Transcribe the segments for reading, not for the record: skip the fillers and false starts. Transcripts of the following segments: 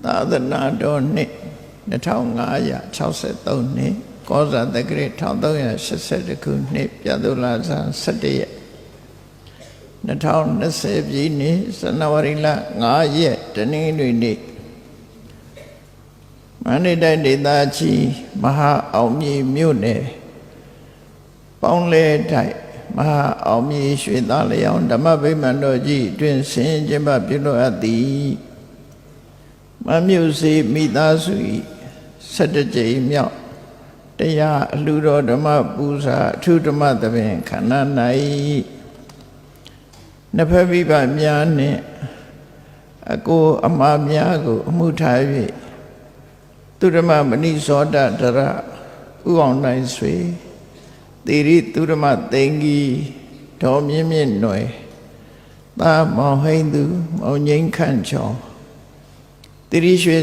သာသနာတော်နှစ်2563နှစ်ကောဇာတက္ကရာ1382ခုနှစ်ပြတ်သူလဆန်း17ရက်2020ပြည်နှစ်ဇန်နဝါရီလ5ရက်တနင်္ဂနွေနေ့မန္တလေးတိုင်းဒေသကြီးမဟာအောင်မြေမြို့နယ်ပေါင်းလဲတိုက်မဟာအောင်မြေရွှေသားလျောင်းဓမ္မဗိမာန်တော်ကြီးတွင်ဆင်ကျင်းပပြုလုပ်အပ်သည်မမြို့စီမိသားစု၏17ကြိမ်မြောက်တရားအလှူတော်ဓမ္မပူဇာအထူးဓမ္မသဘင်ခန္ဓာ၌နှစ်ဖက်မိဘများနှင့်အကိုအမများကိုအမှုထား၍သူဓမ္မမဏိဇောတတရဥအောင်နိုင်ဆွေတိရိသူဓမ္မသိင်္ဂီဒေါ်မြင့်မြင့်ຫນွယ်သာမောင်ဟိန်းသူမောင်ငိမ့်ခန့်ချောင်းတိရိရွှေ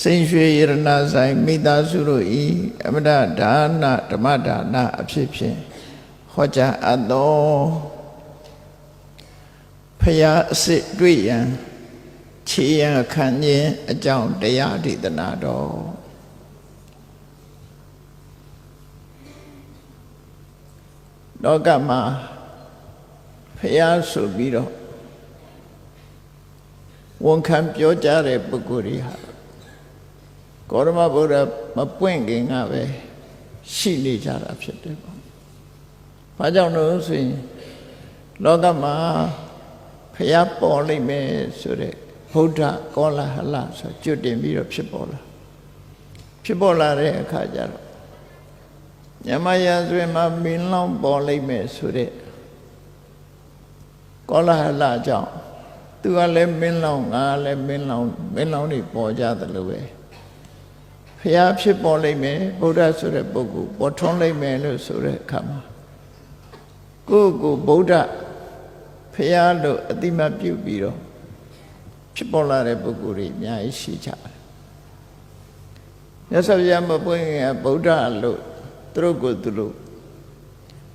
စိန်ရွှေရဏဆိုင်မိသားစုတို့ဤအမတဒါနဓမ္မဒါနအဖြစ်ဖြင့်ဟောကြားအပ်သောဖရာအစစ်တွေ့ရန်ခြေရန်ခံခြင်းအကြောင်းတရားဒေသနာတော်လောကမှာဖရာဆိုပြီးတော့ဝန်ခံပြောကြတဲ့ပုဂ္ဂိုလ်တွေဟာကောရမဗုဒ္ဓမပွင့်ခင်ကပဲရှိနေကြတာဖြစ်တယ်ပေါ့။ဘာကြောင့်လို့ဆိုရင်လောကမှာဖရာပေါ်လိမ့်မယ်ဆိုတဲ့ဗုဒ္ဓကောလာဟလဆိုကျွတ်တင်ပြီးတော့ဖြစ်ပေါ်လာတဲ့အခါကျတော့ညမရာဇဝင်မှာမင်းလောင်းပေါ်လိမ့်မယ်ဆိုတဲ့ကောလာဟလကြောင့်သူကလည်းမင်းလောင်းငါလည်းမင်းလောင်းတွေပေါ်ကြတယ်လို့ပဲဖျားဖြစ်ပေါ်လိမ့်မယ်ဗုဒ္ဓဆိုတဲ့ပုဂ္ဂိုလ်ပေါ်ထွန်းလိမ့်မယ်လို့ဆိုတဲ့အခါမှာကိုယ့်ကိုဗုဒ္ဓဖျားလို့အတိမတ်ပြုပြီးတော့ဖြစ်ပေါ်လာတဲ့ပုဂ္ဂိုလ်တွေအများကြီးရှိကြတယ်မြတ်စွာဘုရားမပွင့်ခင်ဗုဒ္ဓလို့သူတို့ကိုသူတို့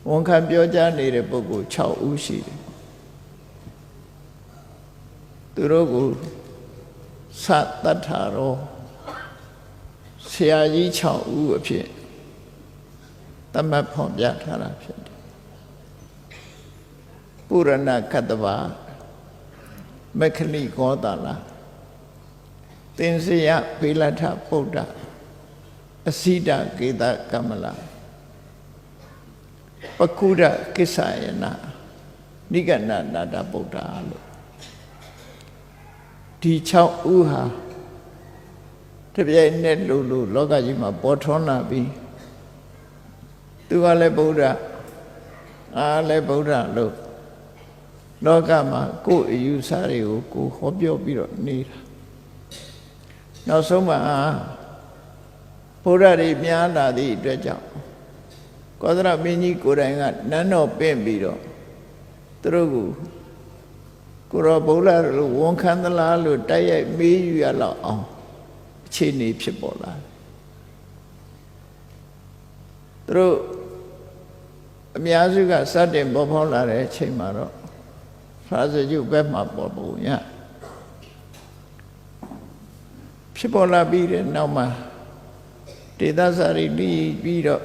ဝန်ခံပြောကြားနေတဲ့ပုဂ္ဂိုလ်6ဦးရှိတယ်သူတို့ကိုသတ္တထာရောဆရာကြီး6ဦးအဖြစ်သတ်မှတ်ဖော်ပြထားတာဖြစ်တယ်ပုရဏကတ္တဗမက္ခလိကောသလသင်္စယပေလထပုဒ္ဓအစိဒကေတကမလပကုဒကိစ္ဆယနာနိဂဏနာတဗုဒ္ဓလို့ဒီ6ဦးဟာတပြိုင်နက်လို့လောကကြီးမှာပေါ်ထွန်းလာပြီးသူကလည်းဗုဒ္ဓအားလည်းဗုဒ္ဓလို့လောကမှာကိုယ်အယူဆတွေကိုကိုဟောပြောပြီးတော့နေတာနောက်ဆုံးမှာဗုဒ္ဓတွေများလာသည့်အတွက်ကြောင့်ကောသလမင်းကြီးကိုယ်တိုင်ကနန်းတော်ပင့်ပြီးတော့သူတို့ကိုရောဗုဒ္ဓလို့ဝန်ခံသလားလို့တိုက်ရိုက်မေးယူရလောက်အောင်အခြေအနေဖြစ်ပေါ်လာတယ်သူတို့အများစုကစတင်ပေါ်ပေါက်လာတဲ့အချိန်မှာတော့သာစကျုပ်ဘက်မှာပေါ်ပုံရဖြစ်ပေါ်လာပြီးတဲ့နောက်မှာဒေသစာရိတိပြီးတော့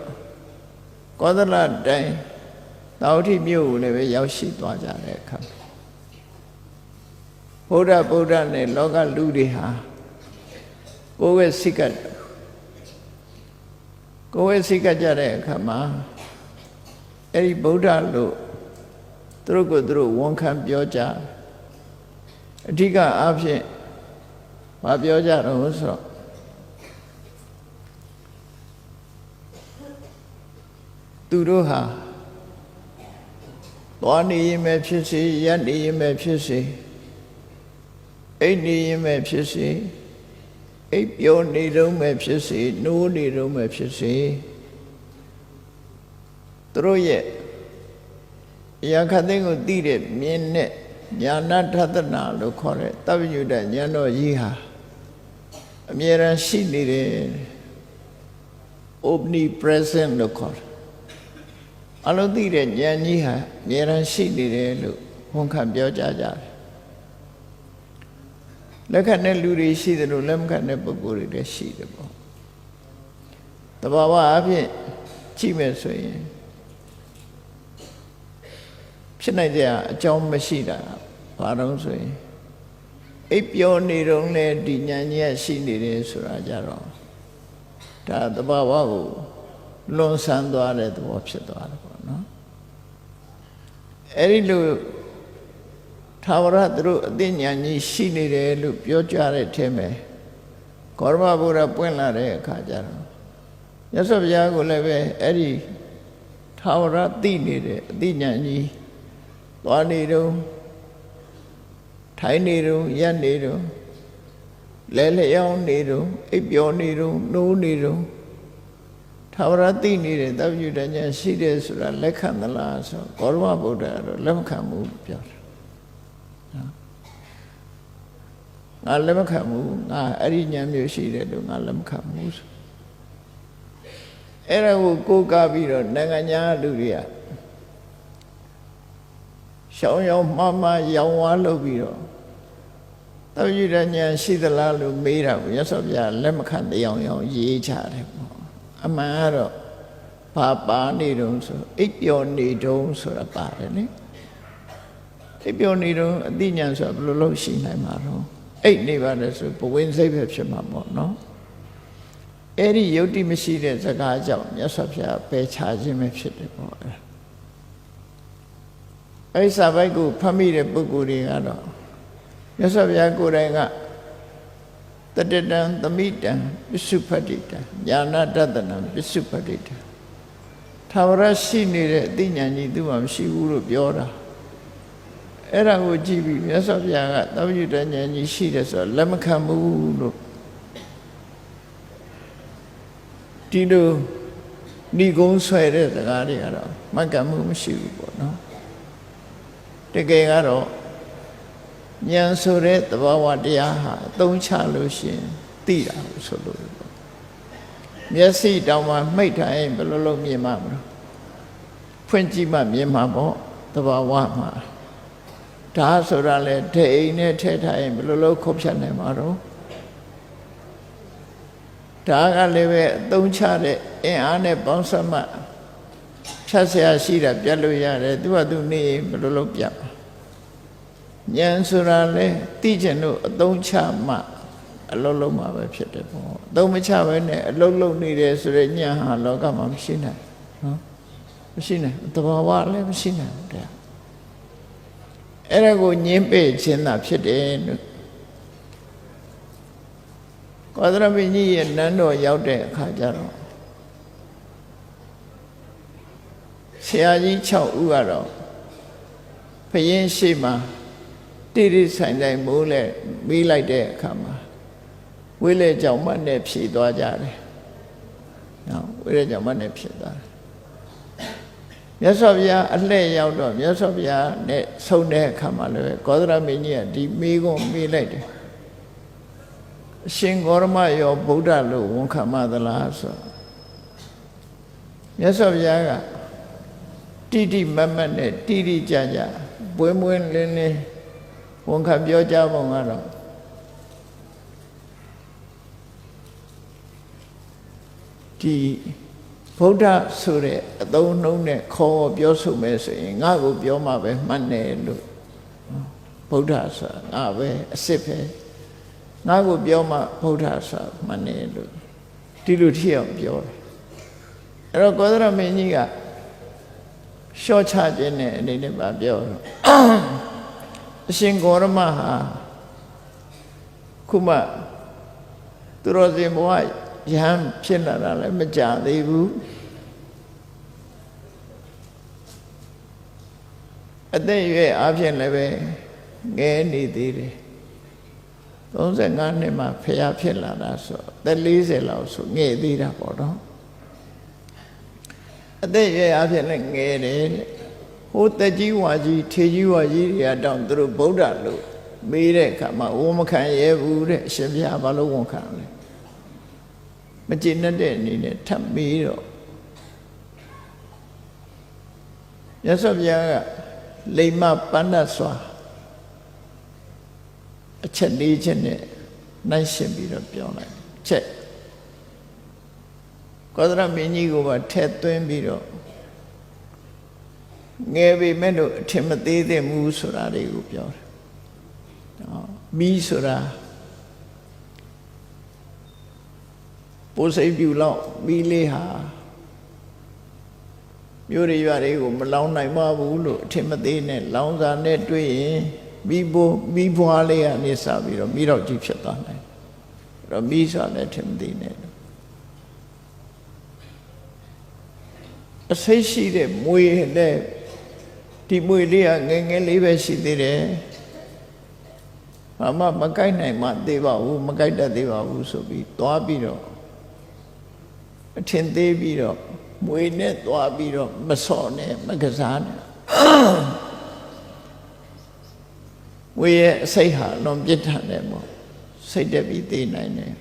ကောသလတိုင်းသာဝတိမြို့ကိုလည်းပဲရောက်ရှိသွားကြတဲ့အခါဗုဒ္ဓနဲ့လောကလူတွေဟာကိုယ်ဝဲစိတ်ကကြတဲ့အခါမှာအဲ့ဒီဗုဒ္ဓလို့သူတို့ကိုသူတို့ဝန်ခံပြောကြအဓိကအားဖြင့်မပြောကြတော့ဆိုတော့သူတို့ဟာသွားနေရင်ပဲဖြစ်စေရပ်နေရင်ပဲဖြစ်စေအိတ်နေရင်ပဲဖြစ်စေအိပ်ပျော်နေတော့ပဲဖြစ်စေနိုးနေတော့ပဲဖြစ်စေသူတို့ရဲ့အရာခတ်သိမ်းကိုသိတဲ့မြင်တဲ့ဉာဏထသနာလို့ခေါ်တဲ့တပ္ပညုတဉာဏ်တော်ကြီးဟာအမြဲတမ်းရှိနေတယ် omnipresent လို့ခေါ်တယ်အလုံးသိတဲ့ဉာဏ်ကြီးဟာအမြဲတမ်းရှိနေတယ်လို့ဝန်ခံပြောကြတယ် လက်ခံတဲ့လူတွေရှိတယ်လို့လက်မခံတဲ့ပုဂ္ဂိုလ်တွေလည်းရှိတယ်ပေါ့တဘာဝအဖြစ်ကြည့်မယ်ဆိုရင်ဖြစ်နိုင်တဲ့အကြောင်းမရှိတာဘာလို့ဆိုရင်အိပ်ပျော်နေတော့လေဒီဉာဏ်ကြီးရှိနေတယ်ဆိုတာကြတော့ဒါတဘာဝကိုလွန်ဆန်းသွားတဲ့သဘောဖြစ်သွားတယ်ပေါ့နော်အဲ့ဒီလိုသာဝရသူတို့အသိဉာဏ်ကြီးရှိနေတယ်လို့ပြောကြတဲ့အထက်မှာဂေါရမဘုရားပွင့်လာတဲ့အခါကျတော့မြတ်စွာဘုရားကိုလည်းပဲအဲ့ဒီသာဝရသိနေတဲ့အသိဉာဏ်ကြီးသွားနေတော့ထိုင်နေတော့ရက်နေတော့လဲလျောင်းနေတော့အိပ်ပျော်နေတော့နိုးနေတော့သာဝရသိနေတဲ့သဗ္ဗညုတဉာဏ်ရှိတယ်ဆိုတာလက်ခံသလားဆိုဂေါရမဘုရားကတော့လက်မခံဘူးပြောတယ်ငါလက်မခံဘူးငါအဲ့ဒီဉာဏ်မျိုးရှိတယ်လို့ငါလက်မခံဘူးဆိုအဲ့ဒါကိုကားပြီးတော့နိုင်ငံညာလူတွေကရှောင်းရောင်းမှားရောင်ဝါလုပ်ပြီးတော့သဗ္ဗညုတဉာဏ်ရှိသလားလို့မေးတာကိုရသော်ပြလက်မခံတရားအောင်ရေးချတယ်ပေါ့အမှန်ကတော့ဘာပါနေတုံးဆိုအိပ်ပျော်နေတုံးဆိုတာပါတယ်လေအိပ်ပျော်နေတုံးအသိဉာဏ်ဆိုတာဘယ်လိုလုပ်ရှိနိုင်မှာတော့အိတ်နေပါလေဆိုဘဝင်စိတ်ပဲဖြစ်မှာပေါ့နော်အဲ့ဒီယုတ်တိမရှိတဲ့စကားကြောင့်မြတ်စွာဘုရားပယ်ချခြင်းပဲဖြစ်တယ်ပေါ့အဲ့ဒီစာပိုက်ကိုဖတ်မိတဲ့ပုဂ္ဂိုလ်တွေကတော့မြတ်စွာဘုရားကိုယ်တိုင်ကတတတံသမိတံပစ္စုပ္ပတ္တိတံညာနာတတနံပစ္စုပ္ပတ္တိတံသာဝရရှိနေတဲ့အသိဉာဏ်ကြီးသူမှမရှိဘူးလို့ပြောတာအဲ့ဒါကိုကြည့်ပြီးမြတ်စွာဘုရားကသဗ္ဗညုတဉာဏ်ကြီးရှိတယ်ဆိုတော့လက်မခံဘူးလို့ဒီလိုဏိဂုံးဆွဲတဲ့စကားတွေကတော့မှတ်ကမှုမရှိဘူးပေါ့နော်တကယ်ကတော့ဉာဏ်ဆိုတဲ့သဘာဝတရားဟာအသုံးချလို့ရှိရင်သိတာဆိုလို့ပေါ့မျက်စိတောင်မှမှိတ်ထားရင်ဘယ်လိုလုပ်မြင်မှာမလဲဖွင့်ကြည့်မှမြင်မှာပေါ့သဘာဝမှာဒါဆိုတာလေဒိအိမ်နဲ့ထည့်ထားရင်ဘယ်လိုလုပ်ခုတ်ဖြတ်နိုင်မှာတော့ဒါကလည်းပဲအသုံးချတဲ့အင်အားနဲ့ပေါင်းစပ်မှဖြတ်เสียရှိတာပြတ်လို့ရတယ်သူကသူနေဘယ်လိုလုပ်ပြမှာဉာဏ်ဆိုတာလေသိကျင်လို့အသုံးချမှအလုံးလုံးမှာပဲဖြစ်တယ်ပေါ့အသုံးမချဘဲနဲ့အလုံးလုံးနေတယ်ဆိုတဲ့ဉာဏ်ဟာလောကမှာမရှိနိုင်နော်မရှိနိုင်သဘာဝလည်းမရှိနိုင်ဘူးတဲ့အဲ့ဒါကိုညင်းပယ်ခြင်းသာဖြစ်တယ်လို့ကောသရမင်းကြီးရဲ့နန်းတော်ရောက်တဲ့အခါကျတော့ဆရာကြီး6ဦးကတော့ဘုရင်ရှိမှတိတိဆိုင်ဆိုင်မိုးလဲမေးလိုက်တဲ့အခါမှာဝိလေကြောင့်မနဲ့ဖြေသွားကြတယ်နော်ဝိလေကြောင့်မနဲ့ဖြေသွားတယ်မြတ်စွာဘုရားအလှည့်ရောက်တော့မြတ်စွာဘုရားနဲ့ဆုံတဲ့အခါမှာလည်းကောသရမင်းကြီးကဒီမေးခွန်းမေးလိုက်တယ်အရှင်ဂေါရမရောဗုဒ္ဓလို့ဝန်ခံမသလားဆိုမြတ်စွာဘုရားကတိတိမတ်မတ်နဲ့တိတိကျကျပွင့်ပွင့်လင်းလင်းဝန်ခံပြောကြပုံကတော့ဒီဗုဒ္ဓဆိုတဲ့အသုံးနှုန်းနဲ့ခေါ်ပြောဆိုမယ်ဆိုရင်ငါ့ကိုပြောမှပဲမှတ်တယ်လို့ဗုဒ္ဓဆိုတာငါပဲအစ်စ်ပဲငါ့ကိုပြောမှဗုဒ္ဓဆိုတာမှတ်တယ်လို့ဒီလိုထည့်အောင်ပြောတယ်အဲ့တော့ကောသရမင်းကြီးကရှော့ချခြင်းနဲ့အနေနဲ့ပါပြောတော့အရှင်ဂေါရမဟာခုမှသူတော်စင်ဘဝယဟန်ဖြစ်လာတာလည်းမကြသေးဘူးအသက်အရွယ်အားဖြင့်လည်းပဲငယ်နေသေးတယ်35နှစ်မှဖျားဖြစ်လာတာဆိုအသက်40လောက်ဆိုငယ်သေးတာပေါ့နော်အသက်အရွယ်အားဖြင့်လည်းငယ်တယ်တဲ့ဟိုတက်ကြီးဝါကြီးထေကြီးဝါကြီးတွေတောင်သူတို့ဗုဒ္ဓလို့မေးတဲ့အခါမှာဝန်မခံရဲဘူးတဲ့အရှင်ဘုရားဘာလို့ဝန်ခံလဲမကျေနပ်တဲ့အနေနဲ့ထပ်မေးတော့မြတ်စွာဘုရားကလိမ္မပန္နစွာ အချက်၄ချက်နဲ့နှိုင်းရှင်းပြီးတော့ပြောလိုက်ချက်ကောသလမင်းကြီးကိုပါထည့်သွင်းပြီးတော့ငယ်ပေမဲ့လို့အထင်မသေးသင့်ဘူးဆိုတာတွေကိုပြောတယ်မီးဆိုတာပိုးစိပ်ပြူလောက်မီးလေးဟာမြို့ရရွာတွေကိုမလောင်းနိုင်ပါဘူးလို့အထင်မသေးနဲ့လောင်းစာနဲ့တွေ့ရင်မိဘွားလေးကနေစပြီးတော့မိတော့ကြီးဖြစ်သွားနိုင်အဲ့တော့မိဆိုတာလည်းအထင်မသေးနဲ့အဆိပ်ရှိတဲ့မွေနဲ့ဒီမွေလေးကငယ်ငယ်လေးပဲရှိသေးတယ်ဘာမှမကိုက်နိုင်မှသေးပါဘူးမကိုက်တတ်သေးပါဘူးဆိုပြီးသွားပြီးတော့အထင်သေးပြီးတော့မွေနဲ့သွားပြီးတော့မစော့နဲ့မကစားနဲ့ဝေရဲ့စိတ်ဟာလွန်ပြစ်ထန်တယ်ပေါ့စိတ်တက်ပြီးသိနိုင်တယ်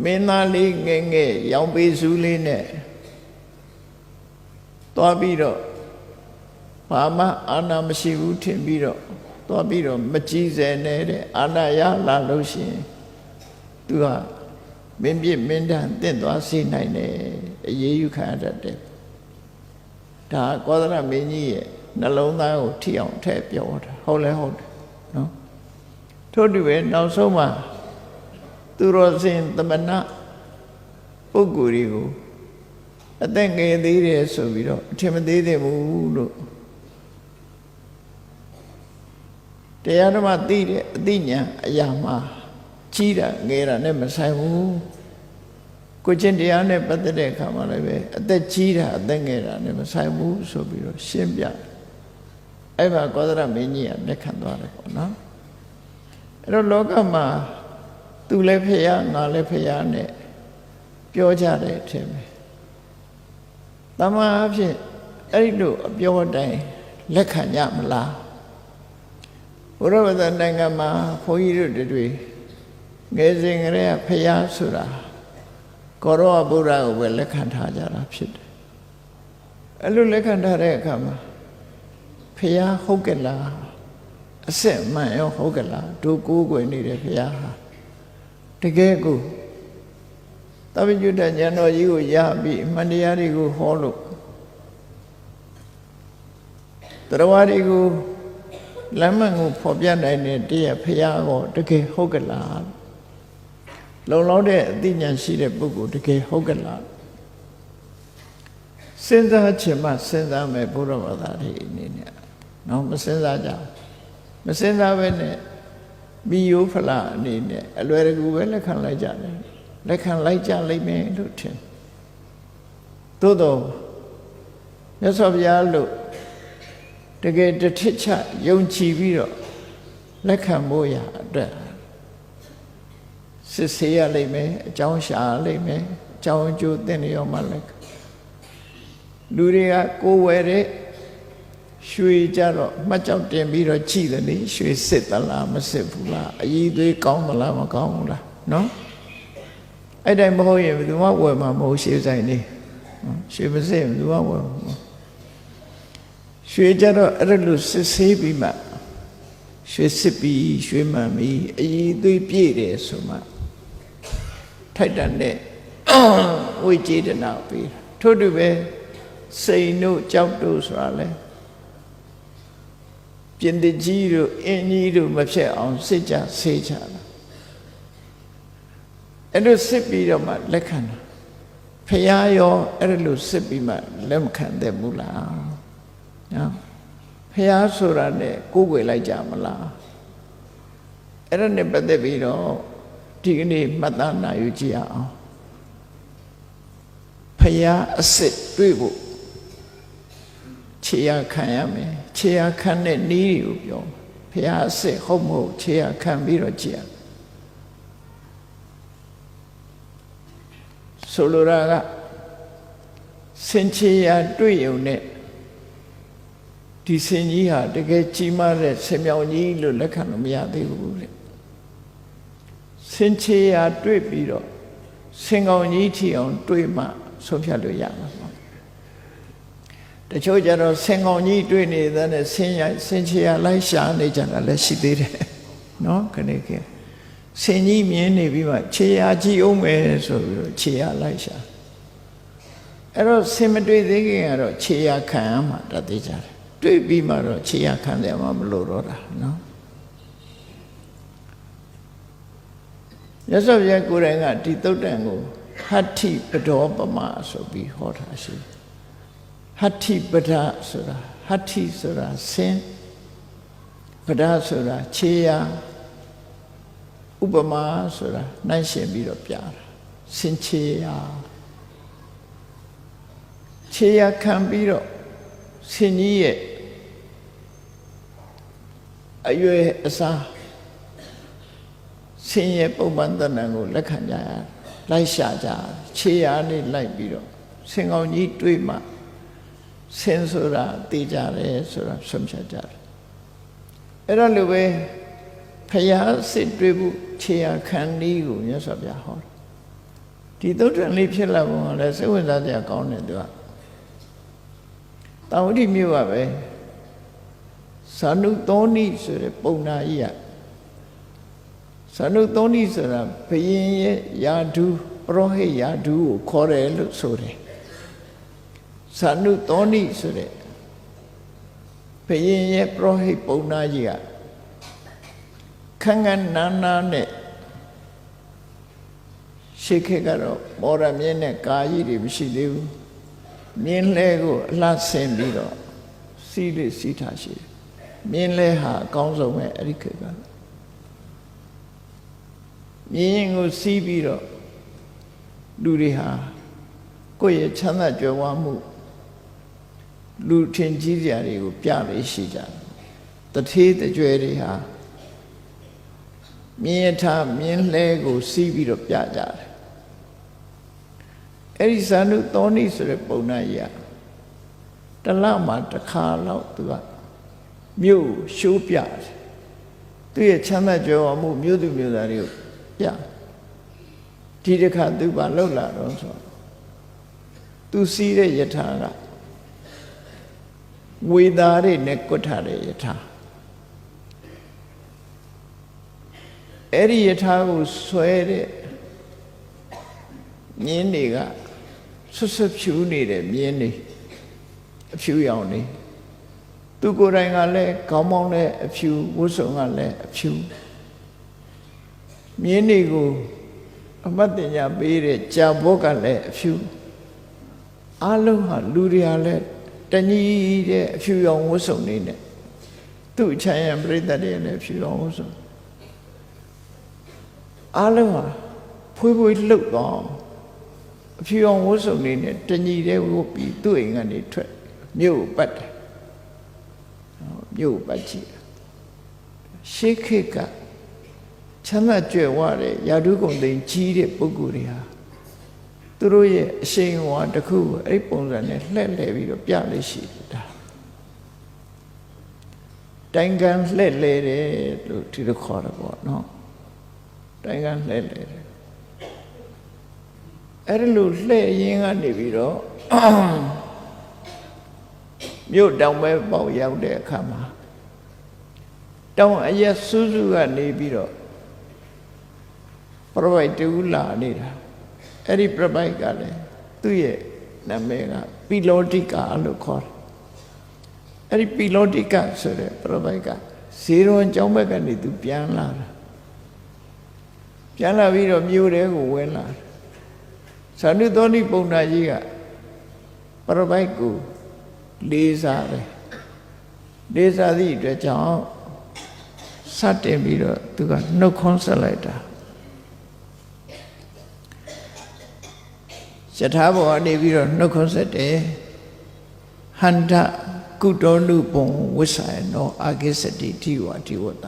မင်းသားလေးငယ်ငယ်ရောင်ပေးစုလေးနဲ့သွားပြီးတော့ဘာမှအာနာမရှိဘူးထင်ပြီးတော့သွားပြီးတော့မကြည်စဲနေတဲ့အာနာရလာလို့ရှိရင်သူကမင်းပြစ်မင်းတန်တင့်သွားစေနိုင်တယ်အေးအေးယူခံရတတ်တယ်ဒါကောသလမင်းကြီးရဲ့နှလုံးသားကိုထိအောင်ထည့်ပြောတာဟုတ်လဲဟုတ်တယ်နော်ထို့တူပဲနောက်ဆုံးမှာသူတော်စင်သမဏပုဂ္ဂိုလ်တွေကိုအသက်ငယ်သေးတယ်ဆိုပြီးတော့အထင်မသေးသေးဘူးလို့တရားဓမ္မသိတဲ့အသိဉာဏ်အရာမှာကြီးတာငယ်တာနဲ့မဆိုင်ဘူးကိုချင်းတရားနဲ့ပတ်သက်တဲ့အခါမှာလည်းပဲအသက်ကြီးတာအသက်ငယ်တာနဲ့မဆိုင်ဘူးဆိုပြီးတော့ရှင်းပြအဲ့မှာကောသလမင်းကြီးကလက်ခံသွားတယ်ပေါ့နော်အဲ့တော့လောကမှာသူလည်းဖရာငါလည်းဖရာနဲ့ပြောကြတဲ့အထင်ပဲတမန်အဖြစ်အဲ့ဒီလိုအပြောတိုင်းလက်ခံကြမလားဘုရားဗဒနိုင်ငံမှာဘုန်းကြီးတို့တွေငယ်စဉ်ကလေးကဖရာဆိုတာကောရောဗုဒ္ဓကိုပဲလက်ခံထားကြတာဖြစ်တယ်အဲ့လိုလက်ခံထားတဲ့အခါမှာဖရာဟုတ်ကဲ့လားအစစ်မှန်ရောဟုတ်ကဲ့လားတို့ကိုးကွယ်နေတဲ့ဖရာဟာတကယ်ကိုသဗ္ဗညုတဉာဏ်တော်ကြီးကိုရပြီးအမှန်တရားတွေကိုဟောလို့တရားဝါတွေကိုလမ်းမှန်ကိုဖော်ပြနိုင်တဲ့တရားဖရာကိုတကယ်ဟုတ်ကဲ့လားလုံလောက်တဲ့အသိဉာဏ်ရှိတဲ့ပုဂ္ဂိုလ်တကယ်ဟုတ်ကဲ့လားစဉ်းစားချင်မှစဉ်းစားမယ်ဘုရားဘာသာတွေအနေနဲ့နော်မစဉ်းစားကြမစဉ်းစားပဲနဲ့မိယိုဖလာအနေနဲ့အလွယ်တကူပဲလက်ခံလိုက်ကြတယ်လက်ခံလိုက်ကြလိမ့်မယ်လို့ထင်သို့တော့မြတ်စွာဘုရားလို့တကယ်တထစ်ချယုံကြည်ပြီးတော့လက်ခံဖို့ရအတွက်စစ်ဆေးရလိမ့်မယ်အကြောင်းရှာလိမ့်မယ်အကြောင်းအကျိုးသိနေရောမှလက်လူတွေကကိုယ်ဝယ်တဲ့ရွှေကြတော့မှတ်ကြောက်တင်ပြီးတော့ကြည်တယ်လေရွှေစစ်သလားမစစ်ဘူးလားအည်သွေးကောင်းမလားမကောင်းဘူးလားနော်အဲ့တိုင်းမဟုတ်ရင်ဘယ်သူမှဝယ်မှာမဟုတ်ရွှေဆိုင်နေရွှေမစစ်ဘယ်သူမှဝယ်မှာရွှေကြတော့အဲ့လိုစစ်ဆေးပြီးမှရွှေစစ်ပြီးရွှေမှန်ပြီးအည်သွေးပြည့်တယ်ဆိုမှထိုက်တန်တဲ့ဝိကျေတနာပြီးထို့တူပဲစိန်တို့ကြောက်တို့ဆိုတာလဲပြင်တကြီးတို့အင်းကြီးတို့မဖြစ်အောင်စစ်ကြဆေးကြတာအဲ့လိုစစ်ပြီးတော့မှလက်ခံတာဖရာရောအဲ့လိုစစ်ပြီးမှလက်မခံတဲ့ဘူးလားနော်ဖရာဆိုတာနဲ့ကိုးကွယ်လိုက်ကြမလားအဲ့ဒါနဲ့ပတ်သက်ပြီးတော့ဒီကနေ့မှတ်သားနာယူကြည့်အောင်ဖရာအစစ်တွေ့ဖို့ခြေရခံရမယ်ခြေရခံတဲ့နည်းကိုပြောဖရာအစစ်ဟုတ်မဟုတ်ခြေရခံပြီးတော့ကြည့်ရဆိုလိုတာကစင်ချေရတွေ့ရုံနဲ့ဒီစင်ကြီးဟာတကယ်ကြီးမားတဲ့ဆင်မြောင်ကြီးလို့လက်ခံလို့မရသေးဘူးလေစင်ချေရတွေ့ပြီးတော့ဆင်ကောင်ကြီးထီအောင်တွေ့မှဆုံးဖြတ်လို့ရမှာပေါ့ တချို့ကြတော့ဆင်ကောင်ကြီးတွေ့နေတဲ့နဲ့ဆင်ချေရလိုက်ရှာနေကြတာလည်းရှိသေးတယ်နော်ခဏခေတ်ဆင်ကြီးမြင်နေပြီးမှခြေရကြည့်အောင်မယ်ဆိုပြီးတော့ခြေရလိုက်ရှာအဲ့တော့ဆင်မတွေ့သေးခင်ကတော့ခြေရခံရမှာတတ်သေးကြတယ်တွေ့ပြီးမှတော့ခြေရခံတယ်မှမလို့တော့တာနော်ရသော်ပြကိုယ်တိုင်ကဒီသုတ်တန်ကိုဟဋ္ဌိပဒောပမဆိုပြီးဟောတာရှိဟဋ္ဌိပဒဆိုတာဟဋ္ဌိဆိုတာဆင်ပဒဆိုတာခြေရဥပမာဆိုတာနှိုင်းရှင်ပြီးတော့ပြတာဆင်ခြေရခြေရခံပြီးတော့ဆင်ကြီးရဲ့အရွယ်အစားဆင်းရဲပုံမှန်တဏ္ဍာကိုလက်ခံကြရလိုက်ရှာကြခြေရလေးလိုက်ပြီးတော့ဆင်ကောင်ကြီးတွေးမှဆင်းဆိုတာသိကြတယ်ဆိုတာဆုံးဖြတ်ကြတယ်အဲ့တော့လူပဲဖျားစစ်တွေးဖို့ခြေရခံနည်းကိုမြတ်စွာဘုရားဟောဒီသုတ်တန်လေးဖြစ်လာပုံကလည်းစိတ်ဝင်စားစရာကောင်းတယ်သူကတာဝတိမြို့ကပဲဇာနုသောဏိဆိုတဲ့ပုံနာကြီးကဇာနုသောဏိဆိုတာဘုရင်ရဲ့ယာဓုပရောဟိတ်ယာဓုကိုခေါ်တယ်လို့ဆိုတယ်ဇာနုသောဏိဆိုတဲ့ဘုရင်ရဲ့ပရောဟိတ်ပုံနာကြီးကခန်းခန်းနာနာနဲ့ရှေ့ခေတ်ကတော့မော်ရမြင်းနဲ့ကာကြီးတွေမရှိသေးဘူးမြင်းလဲကိုအလှဆင်ပြီးတော့စီးလေးစီးထားရှိတယ်မြင်းလဲဟာအကောင်းဆုံးပဲအဲ့ဒီခေတ်ကမြင်းကိုစီးပြီးတော့လူတွေဟာကိုယ့်ရဲ့ချမ်းသာကြွယ်ဝမှုလူထင်ကြီးစရာတွေကိုပြလေရှိကြတယ်တထေးတကြွယ်တွေဟာမြင်းထားမြင်းလဲကိုစီးပြီးတော့ပြကြတယ်အဲ့ဒီဇာနုသောဏိဆိုတဲ့ပုံနာကြီးကတလမှာတစ်ခါတော့သူကမြို့ရှိုးပြတယ်သူရဲ့ချမ်းသာကြွယ်ဝမှုမြို့သူမြို့သားတွေကိုပြဒီတစ်ခါသူပါလှုပ်လာတော့ဆိုသူစီးတဲ့ယထာကဝေသားတွေနဲ့ကွတ်ထားတဲ့ယထာအဲ့ဒီယထာကိုဆွဲတဲ့မြင်းတွေကဆွတ်ဆွတ်ဖြူနေတဲ့မြင်းတွေအဖြူရောင်နေသူကိုယ်တိုင်ကလည်းခေါင်းမောင်းနဲ့အဖြူဝတ်စုံကလည်းအဖြူမြင်းတွေကိုအမတ်တင်ညာပေးတဲ့ကြာဘောကလည်းအဖြူအလုံးဟာလူတွေကလည်းတညီတဲ့အဖြူရောင်ဝတ်စုံနေနဲ့သူ့ချမ်းရံပြိတ္တတွေလည်းအဖြူရောင်ဝတ်စုံအလုံးဟာဖွေးဖွေးလှုပ်သွားအဖြူရောင်ဝတ်စုံနေနဲ့တညီတဲ့ဝတ်ပြီးသူ့အိမ်ကနေထွက်မြို့ပတ်တယ်မြို့ပတ်ကြည့်ရှေးခေတ်ကချမ်းသာကြွယ်ဝတဲ့ယာဓုဂုံသိမ်းကြီးတဲ့ပုဂ္ဂိုလ်တွေဟာသူတို့ရဲ့အရှိန်အဝါတစ်ခုကိုအဲ့ပုံစံနဲ့လှည့်လည်ပြီးတော့ပြလို့ရှိတာတိုင်ကန်လှည့်လဲတယ်လို့ဒီလိုခေါ်တာပေါ့နော်တိုင်ကန်လှည့်လဲတယ်အဲ့ဒါလို့လှည့်ရင်းကနေပြီးတော့မြို့တောင်ပဲပေါက်ရောက်တဲ့အခါမှာတောင်အရက်စူးစူးကနေပြီးတော့ပရပိုက်တူလာနေတာအဲ့ဒီပရပိုက်ကလည်းသူ့ရဲ့နာမည်ကပီလောတိကာလို့ခေါ်တယ်အဲ့ဒီပီလောတိကာဆိုတဲ့ပရပိုက်ကဇေရွန်ကျောင်းဘက်ကနေသူပြန်လာတာပြန်လာပြီးတော့မြို့ထဲကိုဝင်လာတယ်ဇာနုသောဏိပုံနာကြီးကပရပိုက်ကိုလေးစားတယ်လေးစားသည့်အတွက်ကြောင့်စတင်ပြီးတော့သူကနှုတ်ခွန်းဆက်လိုက်တာယထာဘောကနေပြီးတော့နှုတ်ခွန်းဆက်တယ်ဟန္တကုတောနုပုံဝိဆိုင်နောအာဂိစတိတိဝတိဝတ္တ